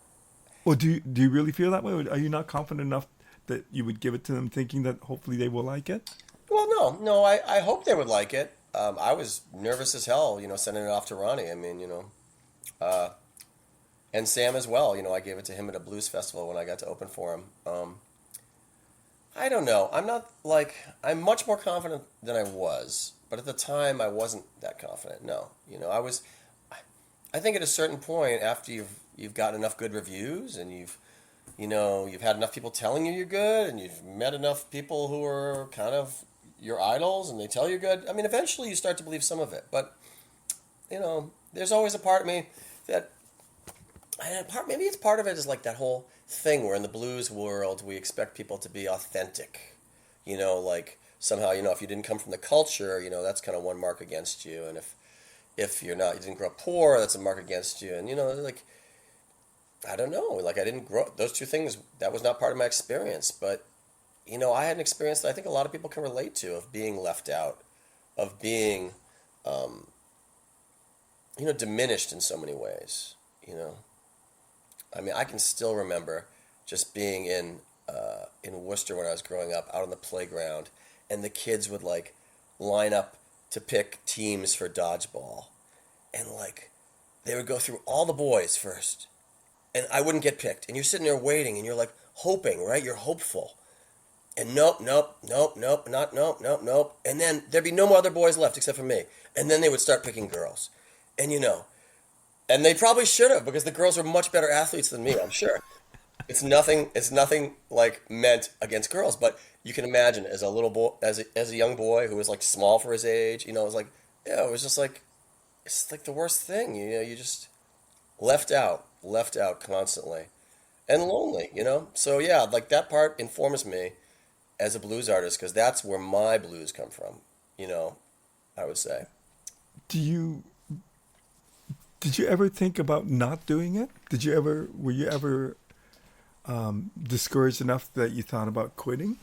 Well, do you really feel that way? Or are you not confident enough that you would give it to them, thinking that hopefully they will like it? Well, no, no. I hope they would like it. I was nervous as hell, sending it off to Ronnie. I mean, uh, and Sam as well. I gave it to him at a blues festival when I got to open for him. I don't know. I'm much more confident than I was, but at the time I wasn't that confident. No, I think at a certain point after you've gotten enough good reviews and you've had enough people telling you you're good and you've met enough people who are kind of your idols and they tell you good. I mean, eventually you start to believe some of it, but there's always a part of me that maybe it's part of it is like that whole thing where in the blues world we expect people to be authentic. Like somehow, if you didn't come from the culture, that's kind of one mark against you. And if you didn't grow up poor, that's a mark against you. And like I don't know, like I didn't grow those two things. That was not part of my experience, but I had an experience that I think a lot of people can relate to of being left out, of being, um, diminished in so many ways. You know. I mean, I can still remember just being in Worcester when I was growing up, out on the playground, and the kids would like line up to pick teams for dodgeball, and like they would go through all the boys first, and I wouldn't get picked, and you're sitting there waiting, and you're like hoping, right? You're hopeful, and nope, nope, nope, nope, not nope, nope, nope, and then there'd be no more other boys left except for me, and then they would start picking girls, and and they probably should have because the girls were much better athletes than me, I'm sure. It's nothing like meant against girls, but you can imagine as a little boy, as a young boy who was like small for his age, it was like, yeah, it was just like it's like the worst thing, you just left out constantly and lonely, So yeah, like that part informs me as a blues artist because that's where my blues come from, you know, I would say. Do you did you ever think about not doing it? Were you ever discouraged enough that you thought about quitting?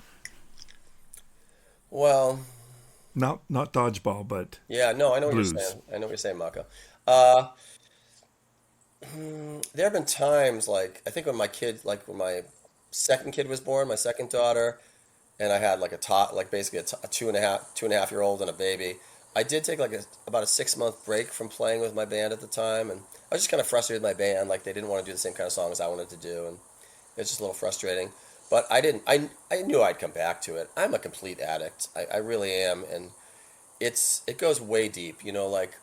Well, Not dodgeball, but yeah, no, I know what you're blues. saying. I know what you're saying, Mako. Uh, there have been times like I think like when my second kid was born, my second daughter, and I had like like basically a 2.5 year old and a baby. I did take like about a 6 month break from playing with my band at the time, and I was just kind of frustrated with my band. Like they didn't want to do the same kind of songs I wanted to do, and it's just a little frustrating. But I didn't. I knew I'd come back to it. I'm a complete addict. I really am, and it goes way deep. Like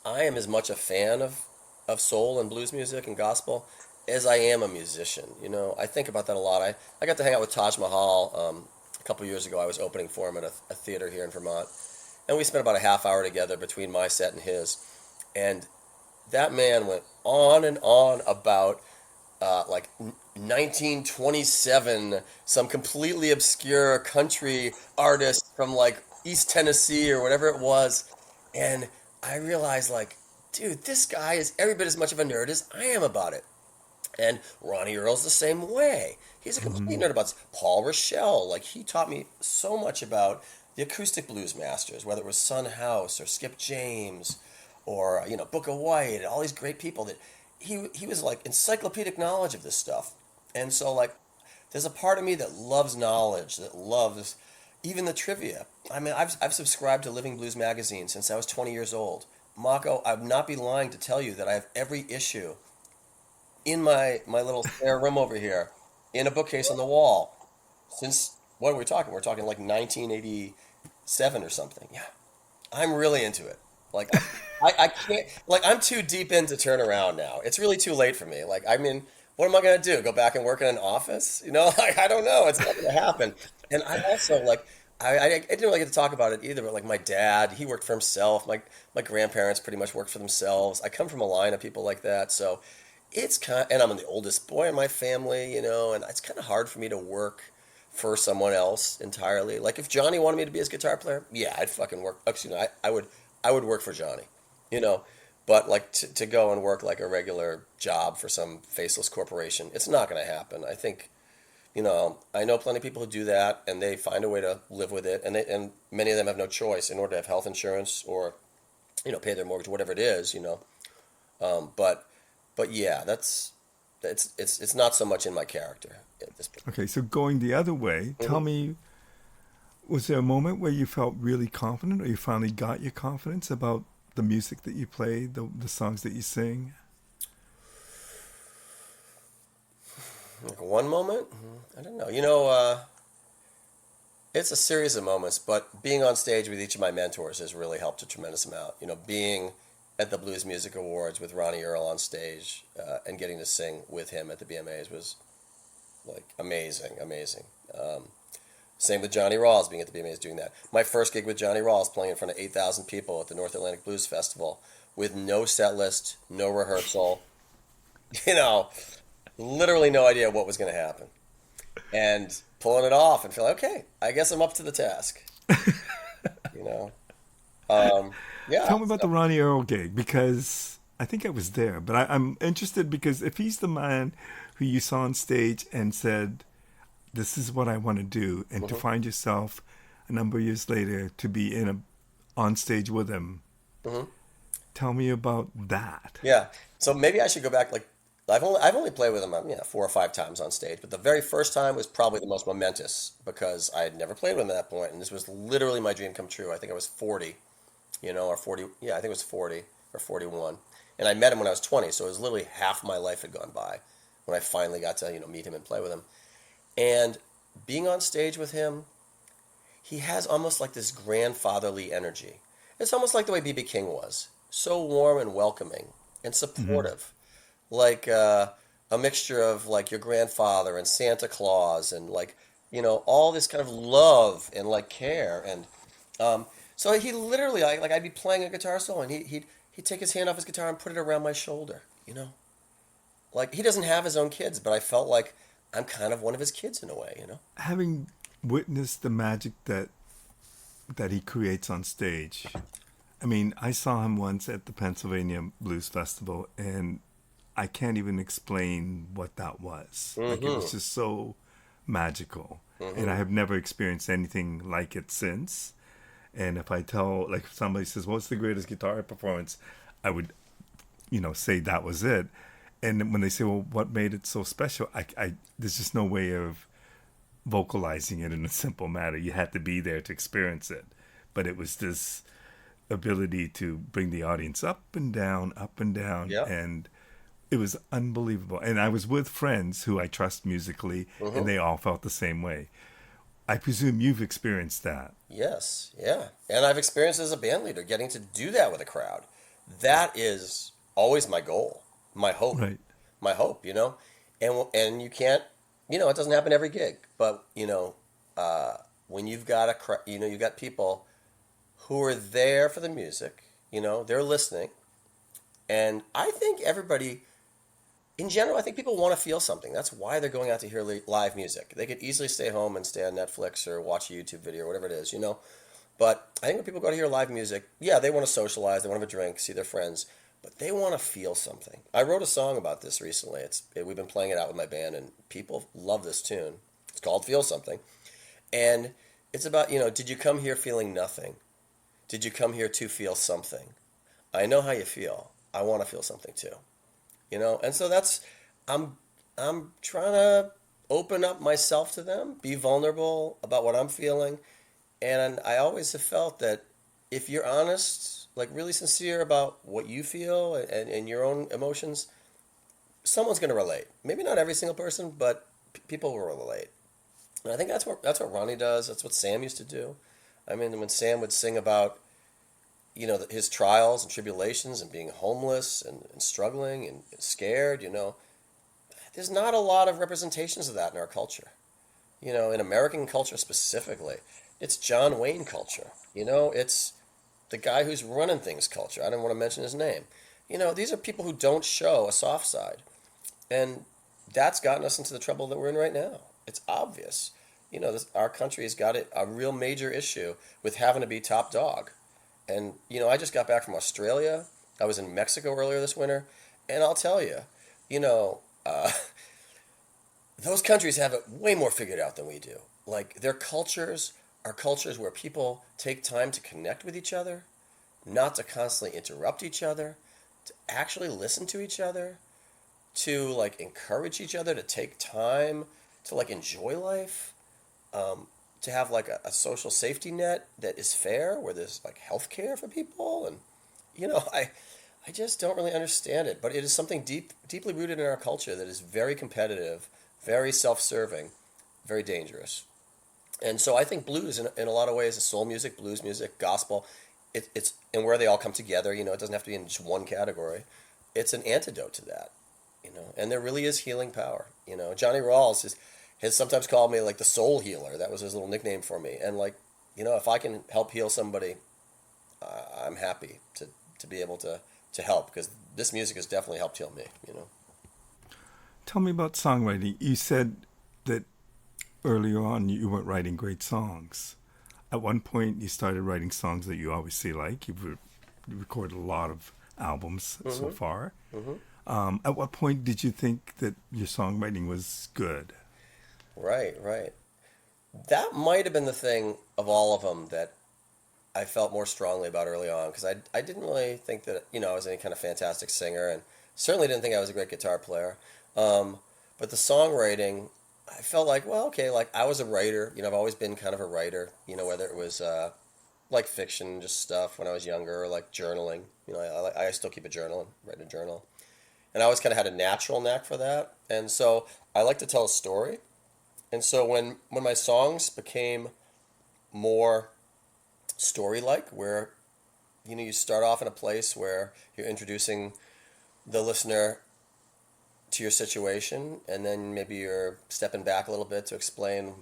I am as much a fan of soul and blues music and gospel as I am a musician. I think about that a lot. I got to hang out with Taj Mahal a couple years ago. I was opening for him at a theater here in Vermont, and we spent about a half hour together between my set and his. And that man went on and on about like 1927, some completely obscure country artist from like East Tennessee or whatever it was. And I realized, like, dude, this guy is every bit as much of a nerd as I am about it. And Ronnie Earl's the same way. He's a complete Hmm. nerd about it. Paul Rochelle, like, he taught me so much about the acoustic blues masters, whether it was Son House or Skip James or, Book of White, all these great people that he was like encyclopedic knowledge of this stuff. And so, like, there's a part of me that loves knowledge, that loves even the trivia. I mean, I've subscribed to Living Blues magazine since I was 20 years old. Mako, I'd not be lying to tell you that I have every issue in my little spare room over here in a bookcase on the wall since what are we talking? We're talking like 1987 or something. Yeah, I'm really into it. Like I can't like I'm too deep in to turn around now. It's really too late for me. Like I mean, what am I gonna do? Go back and work in an office? Like I don't know. It's not gonna happen. And I also like I didn't really get to talk about it either, but like my dad, he worked for himself. My grandparents pretty much worked for themselves. I come from a line of people like that, so and I'm the oldest boy in my family, and it's kind of hard for me to work for someone else entirely. Like if Johnny wanted me to be his guitar player, yeah, I'd fucking work. Excuse me, I would work for Johnny, you know. But like to go and work like a regular job for some faceless corporation, it's not going to happen. I think, I know plenty of people who do that and they find a way to live with it, and many of them have no choice in order to have health insurance or, pay their mortgage, whatever it is. Um, but but yeah, it's not so much in my character at this point. Okay, so going the other way, tell Mhm. me, was there a moment where you felt really confident or you finally got your confidence about the music that you play, the songs that you sing? Like one moment, I don't know. It's a series of moments, but being on stage with each of my mentors has really helped a tremendous amount. Being at the Blues Music Awards with Ronnie Earl on stage and getting to sing with him at the BMAs was like amazing, amazing. Same with Johnny Rawls being at the BMAs doing that. My first gig with Johnny Rawls playing in front of 8,000 people at the North Atlantic Blues Festival with no set list, no rehearsal, you know, literally no idea what was going to happen. And pulling it off and feel like, okay, I guess I'm up to the task, you know? Um, yeah. Tell me about the Ronnie Earl gig because I think I was there, but I'm interested because if he's the man who you saw on stage and said, "This is what I want to do," and to hmm find yourself a number of years later to be on stage with him, hmm tell me about that. Yeah. So maybe I should go back like I've only played with him, 4 or 5 times on stage, but the very first time was probably the most momentous because I had never played with him at that point, and this was literally my dream come true. I think I was 40, or 40. Yeah, I think it was 40 or 41, and I met him when I was 20, so it was literally half my life had gone by when I finally got to meet him and play with him. And being on stage with him, he has almost like this grandfatherly energy. It's almost like the way B.B. King was, so warm and welcoming and Hmm. supportive, like a mixture of like your grandfather and Santa Claus and like all this kind of love and like care and um, so he literally like I'd be playing a guitar solo and he'd take his hand off his guitar and put it around my shoulder, like he doesn't have his own kids, but I felt like I'm kind of one of his kids in a way. Having witnessed the magic that he creates on stage, I mean, I saw him once at the Pennsylvania Blues Festival, and I can't even explain what that was. Like, it Mm-hmm. was just so magical. And Mm-hmm. I have never experienced anything like it since. And if I tell, like, if somebody says, "What's the greatest guitar performance?" I would, say that was it. And when they say, "Well, what made it so special?" There's just no way of vocalizing it in a simple matter. You had to be there to experience it. But it was this ability to bring the audience up and down, Yeah. and it was unbelievable. And I was with friends who I trust musically, and Mm-hmm. they all felt the same way. I presume you've experienced that. Yes, yeah. And I've experienced as a band leader getting to do that with a crowd. That is always my goal, my hope, Right. my hope. And you can't, it doesn't happen every gig, but when you've got you've got people who are there for the music, they're listening, and I think everybody in general, I think people want to feel something. That's why they're going out to hear live music. They could easily stay home and stay on Netflix or watch a YouTube video or whatever it is. But I think when people go to hear live music, yeah, they want to socialize, they want to have a drink, see their friends, but they want to feel something. I wrote a song about this recently. We've been playing it out with my band, and people love this tune. It's called "Feel Something," and it's about did you come here feeling nothing? Did you come here to feel something? I know how you feel. I want to feel something too. And so that's I'm I'm trying to open up myself to them, be vulnerable about what I'm feeling, and I always have felt that if you're honest, like really sincere about what you feel and your own emotions, someone's going to relate. Maybe not every single person, but people will relate. And I think that's what Ronnie does. That's what Sam used to do. I mean, when Sam would sing about his trials and tribulations and being homeless and struggling and scared, there's not a lot of representations of that in our culture. In American culture specifically, it's John Wayne culture. It's the guy who's running things culture. I don't want to mention his name. These are people who don't show a soft side, and that's gotten us into the trouble that we're in right now. It's obvious. Our country has got a real major issue with having to be top dog. And I just got back from Australia. I was in Mexico earlier this winter, and I'll tell you, you know, uh, those countries have it way more figured out than we do. Like their cultures are cultures where people take time to connect with each other, not to constantly interrupt each other, to actually listen to each other, to like encourage each other to take time to like enjoy life, um, to have like a social safety net that is fair, where there's like health care for people, and you know, I I just don't really understand it, but it is something deeply rooted in our culture that is very competitive, very self-serving, very dangerous. And so I think blues, in a lot of ways, is soul music, blues music, gospel. It's and where they all come together. It doesn't have to be in just one category. It's an antidote to that. And there really is healing power. Johnny Rawls has sometimes called me like the soul healer. That was his little nickname for me. And like, if I can help heal somebody, I'm happy to be able to help because this music has definitely helped heal me. Tell me about songwriting. You said that earlier on you weren't writing great songs. At one point, you started writing songs that you obviously like. You recorded a lot of albums so Mm-hmm. far. Mm-hmm. At what point did you think that your songwriting was good? Right, right. That might have been the thing of all of them that I felt more strongly about early on because I didn't really think that I was any kind of fantastic singer, and Certainly didn't think I was a great guitar player. Um, but the songwriting, I felt like, well, okay, like I was a writer. I've always been kind of a writer. Whether it was like fiction, just stuff when I was younger, or like journaling. I still keep a journal and write a journal. And I always kind of had a natural knack for that. And so I like to tell a story. And so when my songs became more story-like, where you start off in a place where you're introducing the listener to your situation, and then maybe you're stepping back a little bit to explain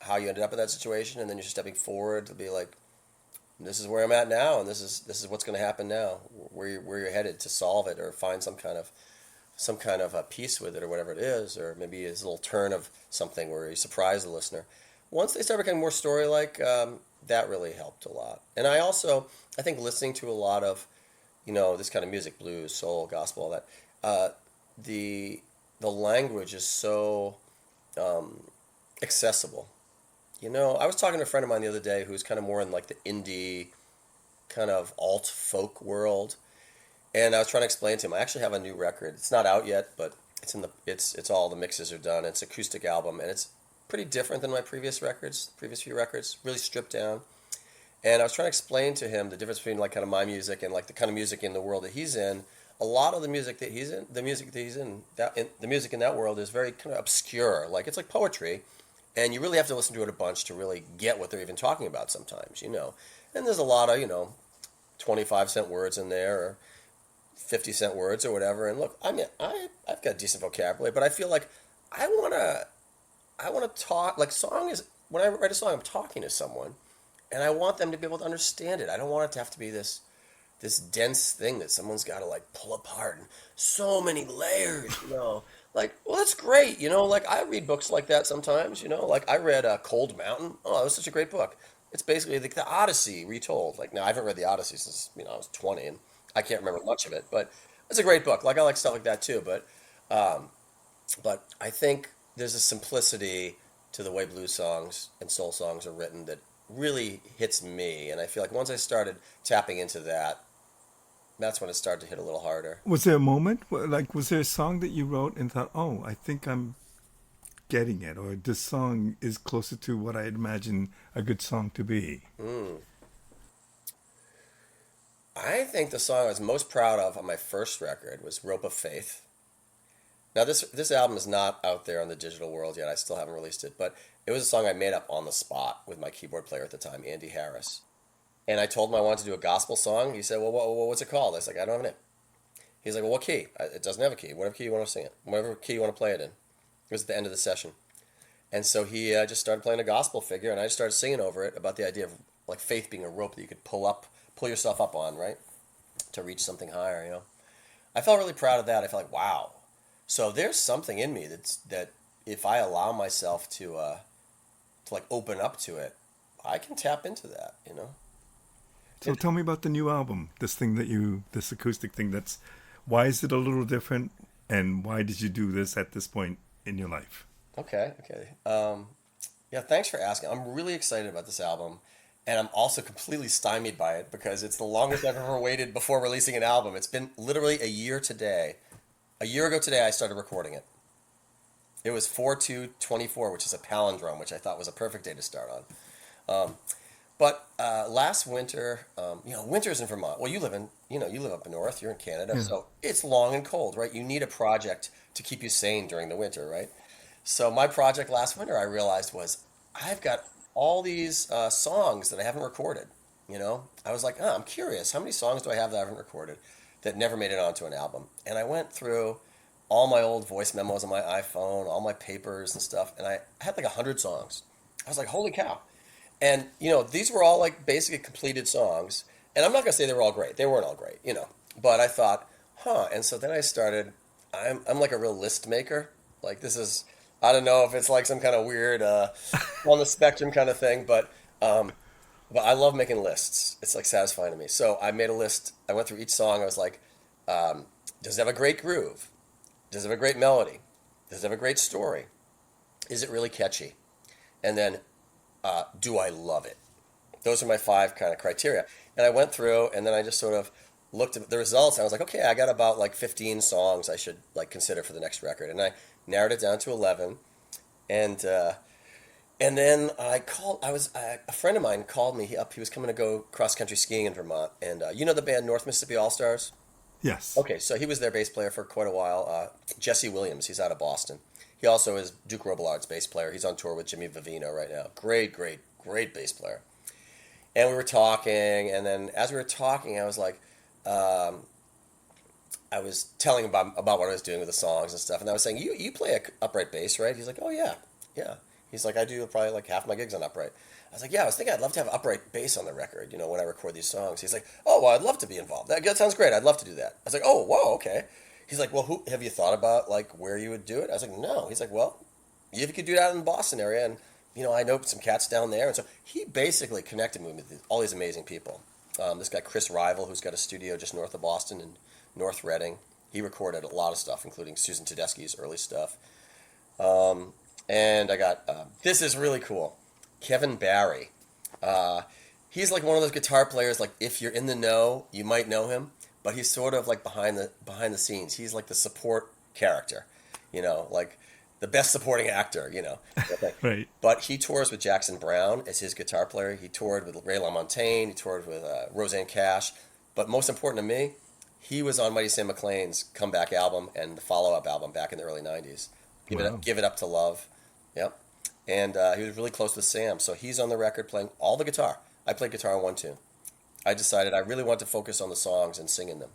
how you ended up in that situation, and then you're stepping forward to be like, this is where I'm at now, and this is what's going to happen now, where you're headed to solve it or find some kind of a piece with it or whatever it is, or maybe it's a little turn of something where you surprise the listener. Once they start becoming more story like, that really helped a lot. And I think listening to a lot of this kind of music, blues, soul, gospel, all that, the the language is so accessible. I was talking to a friend of mine the other day who's kind of more in like the indie kind of alt folk world, and I was trying to explain to him I actually have a new record. It's not out yet, but it's all the mixes are done. It's an acoustic album, and it's pretty different than my previous few records, really stripped down. And I was trying to explain to him the difference between like kind of my music and like the kind of music in the world that he's in. A lot of the music that he's in, the music in that world is very kind of obscure. Like it's like poetry, and you really have to listen to it a bunch to really get what they're even talking about sometimes. And there's a lot of 25-cent words in there, or 50-cent words or whatever. And look, I mean, I've got decent vocabulary, but I feel like I wanna I want to talk. Like song is when I write a song, I'm talking to someone, and I want them to be able to understand it. I don't want it to have to be this dense thing that someone's got to like pull apart and so many layers. Like, well, that's great. Like I read books like that sometimes. Like I read Cold Mountain. Oh, that was such a great book. It's basically like the Odyssey retold. Like now I haven't read the Odyssey since I was 20, and I can't remember much of it, but it's a great book. Like I like stuff like that too. But I think there's a simplicity to the way blues songs and soul songs are written that really hits me, and I feel like once I started tapping into that, that's when it started to hit a little harder. Was there a moment, like, was there a song that you wrote and thought, oh, I think I'm getting it, or this song is closer to what I imagine a good song to be? Mm. I think the song I was most proud of on my first record was Rope of Faith. Now this album is not out there on the digital world yet. I still haven't released it, but it was a song I made up on the spot with my keyboard player at the time, Andy Harris. And I told him I wanted to do a gospel song. He said, "Well, what's it called?" I was like, "I don't have a name." He's like, "Well, what key?" It doesn't have a key. Whatever key you want to sing it, whatever key you want to play it in. It was at the end of the session, and so he just started playing a gospel figure, and I just started singing over it about the idea of like faith being a rope that you could pull yourself up on, right, to reach something higher. I felt really proud of that. I felt like, wow. So there's something in me that if I allow myself to like open up to it, I can tap into that. So tell me about the new album, this acoustic thing. Why is it a little different, and why did you do this at this point in your life? Okay, okay. Yeah, thanks for asking. I'm really excited about this album, and I'm also completely stymied by it because it's the longest I've ever waited before releasing an album. It's been literally a year today. A year ago today, I started recording it. It was 4/2/24, which is a palindrome, which I thought was a perfect day to start on. But last winter, winters in Vermont. Well, you live up north. You're in Canada, Yeah. so it's long and cold, right? You need a project to keep you sane during the winter, right? So my project last winter, I realized was I've got all these songs that I haven't recorded. I was like, oh, I'm curious, how many songs do I have that I haven't recorded that never made it onto an album? And I went through all my old voice memos on my iPhone, all my papers and stuff, and I had like 100 songs. I was like, holy cow! And these were all like basically completed songs. And I'm not gonna say they were all great. They weren't all great. But I thought, huh. And so then I started. I'm like a real list maker. Like this is. I don't know if it's like some kind of weird on the spectrum kind of thing, but I love making lists. It's like satisfying to me. So I made a list. I went through each song. I was like, does it have a great groove? Does it have a great melody? Does it have a great story? Is it really catchy? And then, do I love it? Those are my five kind of criteria. And I went through, and then I just sort of looked at the results, and I was like, okay, I got about like 15 songs I should like consider for the next record, and I narrowed it down to 11, and then I called. A friend of mine called me. He was coming to go cross country skiing in Vermont, and you know the band North Mississippi All Stars. Yes. Okay, so he was their bass player for quite a while. Jesse Williams, he's out of Boston. He also is Duke Robillard's bass player. He's on tour with Jimmy Vivino right now. Great, great, great bass player. And we were talking, and then as we were talking, I was like, I was telling him about what I was doing with the songs and stuff, and I was saying, you play a upright bass, right? He's like, oh yeah, yeah. He's like, I do probably like half my gigs on upright. I was like, yeah, I was thinking I'd love to have upright bass on the record, when I record these songs. He's like, oh, well, I'd love to be involved. That sounds great. I'd love to do that. I was like, oh, whoa, okay. He's like, well, have you thought about like where you would do it? I was like, no. He's like, well, if you could do that in the Boston area, and I know some cats down there, and so he basically connected me with all these amazing people. This guy Chris Rival, who's got a studio just north of Boston in North Reading, he recorded a lot of stuff, including Susan Tedeschi's early stuff. And I got this is really cool, Kevin Barry. He's like one of those guitar players. Like if you're in the know, you might know him, but he's sort of like behind the scenes. He's like the support character, like the best supporting actor, Right. But he tours with Jackson Browne as his guitar player. He toured with Ray LaMontagne. He toured with Roseanne Cash. But most important to me, he was on Mighty Sam McLean's comeback album and the follow-up album back in the early '90s. Give it up to love. Yep. And he was really close with Sam, so he's on the record playing all the guitar. I played guitar on one tune. I decided I really want to focus on the songs and singing them.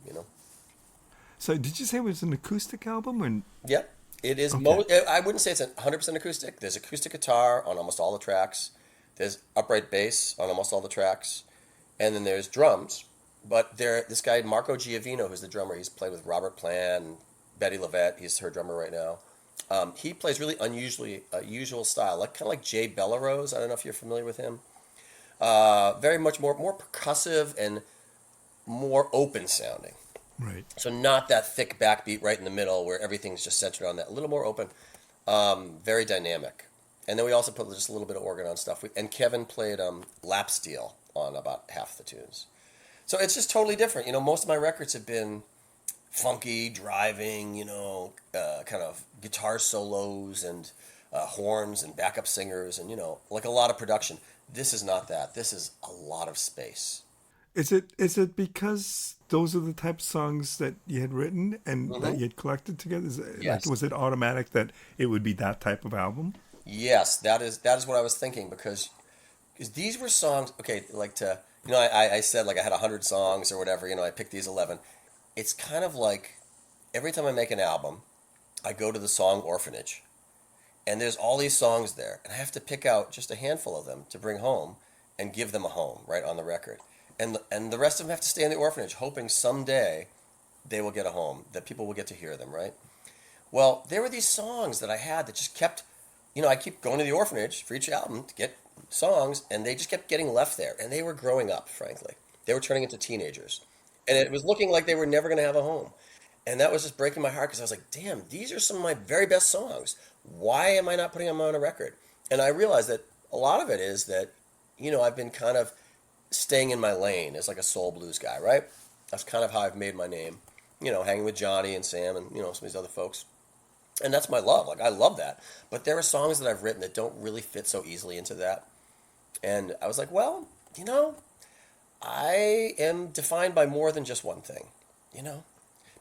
So did you say it was an acoustic album? Or... Yep. It is. Okay. I wouldn't say it's 100% acoustic. There's acoustic guitar on almost all the tracks. There's upright bass on almost all the tracks. And then there's drums. But this guy, Marco Giovino, who's the drummer, he's played with Robert Plant and Betty Levette. He's her drummer right now. He plays really unusual style, kind of like Jay Bellerose. I don't know if you're familiar with him. Very much more percussive and more open sounding. Right. So not that thick backbeat right in the middle where everything's just centered on that. A little more open. Very dynamic. And then we also put just a little bit of organ on stuff. And Kevin played lap steel on about half the tunes. So it's just totally different. Most of my records have been funky, driving, kind of guitar solos and horns and backup singers and, like a lot of production. This is not that. This is a lot of space. Is it because those are the type of songs that you had written and that you had collected together? Yes. Like, was it automatic that it would be that type of album? Yes, that is what I was thinking because these were songs. Okay, I said like I had 100 songs or whatever. I picked these 11. It's kind of like every time I make an album, I go to the song orphanage, and there's all these songs there, and I have to pick out just a handful of them to bring home and give them a home right on the record. And the rest of them have to stay in the orphanage, hoping someday they will get a home, that people will get to hear them, right? Well, there were these songs that I had that just kept, I keep going to the orphanage for each album to get songs, and they just kept getting left there. And they were growing up, frankly. They were turning into teenagers. And it was looking like they were never going to have a home. And that was just breaking my heart because I was like, damn, these are some of my very best songs. Why am I not putting them on a record? And I realized that a lot of it is that, I've been kind of staying in my lane as like a soul blues guy, right? That's kind of how I've made my name, hanging with Johnny and Sam and, some of these other folks. And that's my love. Like, I love that. But there are songs that I've written that don't really fit so easily into that. And I was like, well, I am defined by more than just one thing,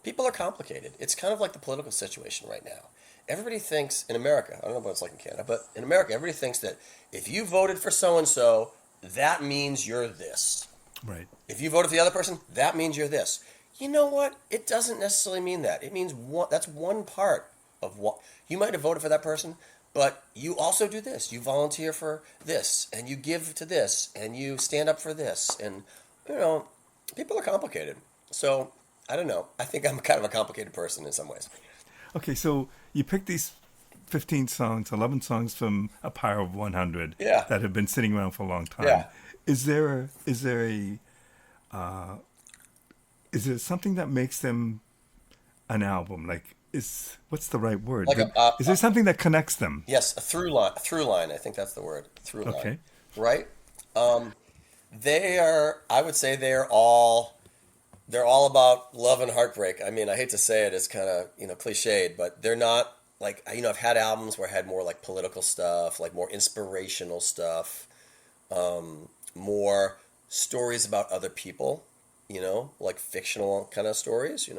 People are complicated. It's kind of like the political situation right now. Everybody thinks in America, I don't know what it's like in Canada, but in America, everybody thinks that if you voted for so-and-so, that means you're this. Right. If you voted for the other person, that means you're this. You know what? It doesn't necessarily mean that. It means that's one part of what you might have voted for that person, but you also do this. You volunteer for this, and you give to this, and you stand up for this, and people are complicated. So I don't know. I think I'm kind of a complicated person in some ways. Okay, so you picked these 15 songs, 11 songs from a pile of 100 that have been sitting around for a long time. Yeah. Is there something that makes them an album? Like, what's the right word? Like is there something that connects them? Yes, a through line. I think that's the word. Through line. Okay. Right? I would say they are all they're all about love and heartbreak. I mean, I hate to say it, it's kind of, cliched, but they're not like, I've had albums where I had more like political stuff, like more inspirational stuff, more stories about other people, like fictional kind of stories.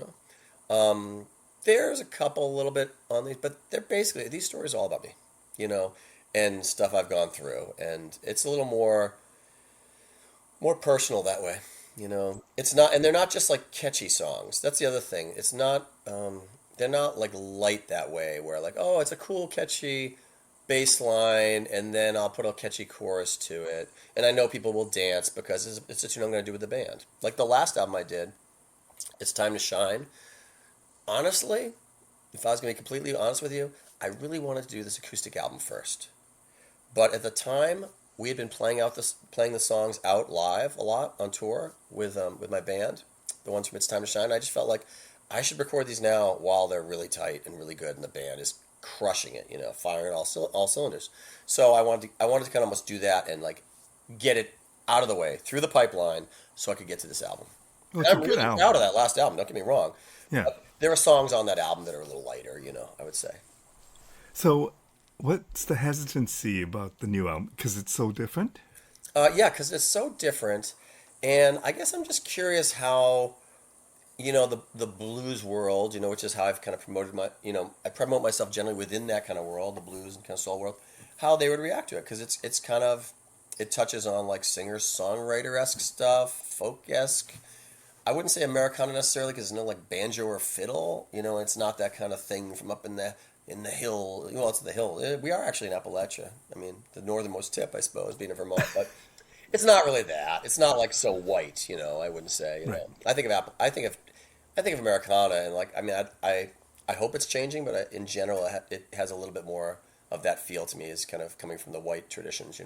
There's a couple a little bit on these, but these stories are all about me, you know, and stuff I've gone through, and it's a little more personal that way. It's not, and they're not just like catchy songs. That's the other thing. It's not, they're not like light that way, where like, oh, it's a cool, catchy bass line, and then I'll put a catchy chorus to it, and I know people will dance because it's a tune I'm going to do with the band. Like the last album I did, It's Time to Shine. Honestly, if I was going to be completely honest with you, I really wanted to do this acoustic album first. But at the time, we had been playing the songs out live a lot on tour with my band, the ones from It's Time to Shine. I just felt like I should record these now while they're really tight and really good, and the band is crushing it, firing all cylinders. So I wanted to kind of almost do that and like get it out of the way through the pipeline so I could get to this album. Well, And it's a I'm good really album. proud of that last album. Don't get me wrong. Yeah. But there are songs on that album that are a little lighter, I would say. So, what's the hesitancy about the new album? Because it's so different? Yeah, because it's so different, and I guess I'm just curious how, the blues world, which is how I've kind of promoted I promote myself generally within that kind of world, the blues and kind of soul world, how they would react to it, because it's kind of, it touches on like singer-songwriter-esque stuff, folk-esque. I wouldn't say Americana necessarily, because there's no like banjo or fiddle, it's not that kind of thing from up in the hill. Well, it's the hill. We are actually in Appalachia. I mean, the northernmost tip, I suppose, being in Vermont, but it's not really that. It's not like so white, I wouldn't say. Right. I think of Americana, and like, I mean, I hope it's changing, but in general, it has a little bit more of that feel to me, is kind of coming from the white traditions.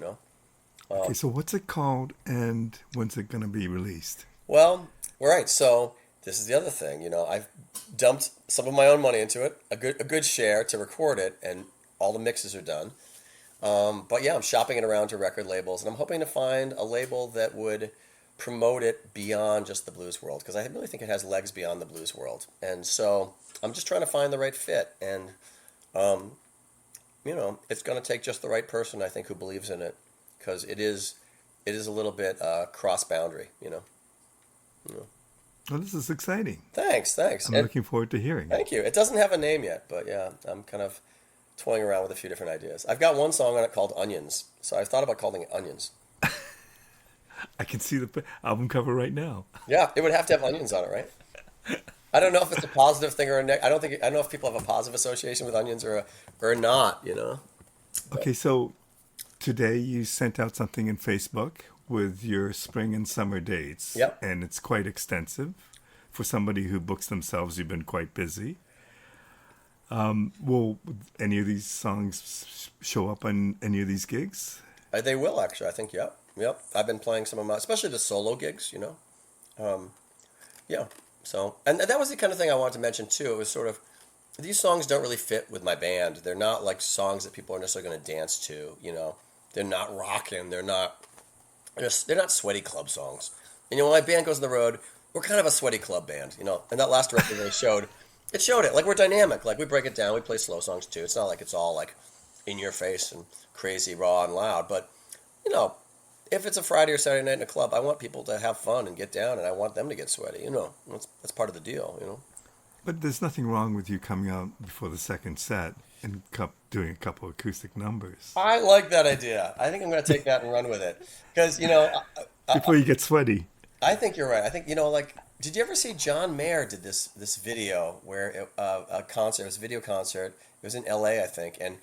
Okay, so what's it called and when's it going to be released? Well, right. So this is the other thing. I've dumped some of my own money into it, a good share to record it, and all the mixes are done. But yeah, I'm shopping it around to record labels, and I'm hoping to find a label that would promote it beyond just the blues world, because I really think it has legs beyond the blues world. And so I'm just trying to find the right fit, and it's going to take just the right person, I think, who believes in it, because it is a little bit cross boundary. Well, this is exciting. Thanks. I'm And looking forward to hearing it. thank you. It doesn't have a name yet, but yeah, I'm kind of toying around with a few different ideas. I've got one song on it called Onions, so I've thought about calling it Onions. I can see the album cover right now. Yeah, it would have to have onions on it, right? I don't know if it's a positive thing or a I don't know if people have a positive association with onions or not. Okay, so today you sent out something in Facebook with your spring and summer dates. Yep. And it's quite extensive. For somebody who books themselves, you've been quite busy. Will any of these songs show up on any of these gigs? They will actually, I think. Yep. I've been playing some of my, especially the solo gigs. Yeah. So, and that was the kind of thing I wanted to mention too. It was sort of, these songs don't really fit with my band. They're not like songs that people are necessarily going to dance to. They're not rocking. They're not sweaty club songs. When my band goes on the road, we're kind of a sweaty club band. And that last record really showed it. Like, we're dynamic. Like, we break it down. We play slow songs too. It's not like it's all like in your face and crazy, raw and loud. But if it's a Friday or Saturday night in a club, I want people to have fun and get down, and I want them to get sweaty. That's part of the deal. But there's nothing wrong with you coming out before the second set and doing a couple acoustic numbers. I like that idea. I think I'm going to take that and run with it, because Before you get sweaty. I think you're right. I think like, did you ever see John Mayer did this video where a concert, it was a video concert. It was in L.A., I think, and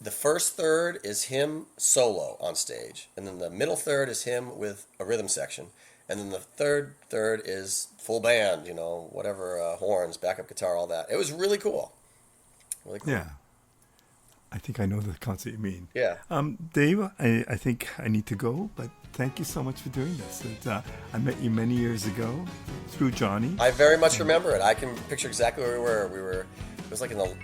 the first third is him solo on stage, and then the middle third is him with a rhythm section, and then the third is full band, whatever, horns, backup guitar, all that. It was really cool. Really cool. Yeah. I think I know the concert you mean. Yeah. Dave, I think I need to go, but thank you so much for doing this. I met you many years ago through Johnny. I very much remember it. I can picture exactly where we were. It was like I don't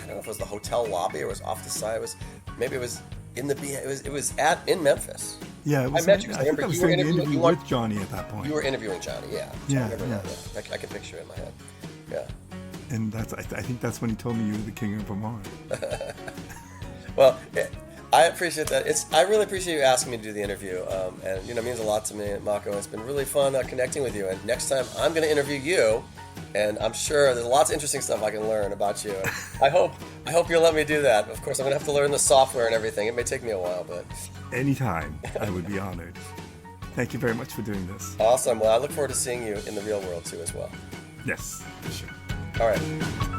know if it was the hotel lobby or it was off the side. It was in Memphis. Yeah, it I was. met you. 'Cause I think remember I was you were doing the interviewing. interview with Johnny at that point. You were interviewing Johnny. Yeah. Yeah, I remember yeah. that. I can picture it in my head. Yeah. And I think that's when he told me you were the king of Vermont. Well, I appreciate that. I really appreciate you asking me to do the interview, and it means a lot to me, Mako. It's been really fun connecting with you. And next time I'm going to interview you, and I'm sure there's lots of interesting stuff I can learn about you. And I hope you'll let me do that. Of course, I'm going to have to learn the software and everything. It may take me a while, but Anytime, I would be honored. Thank you very much for doing this. awesome. Well, I look forward to seeing you in the real world too, as well. Yes, for sure. All right.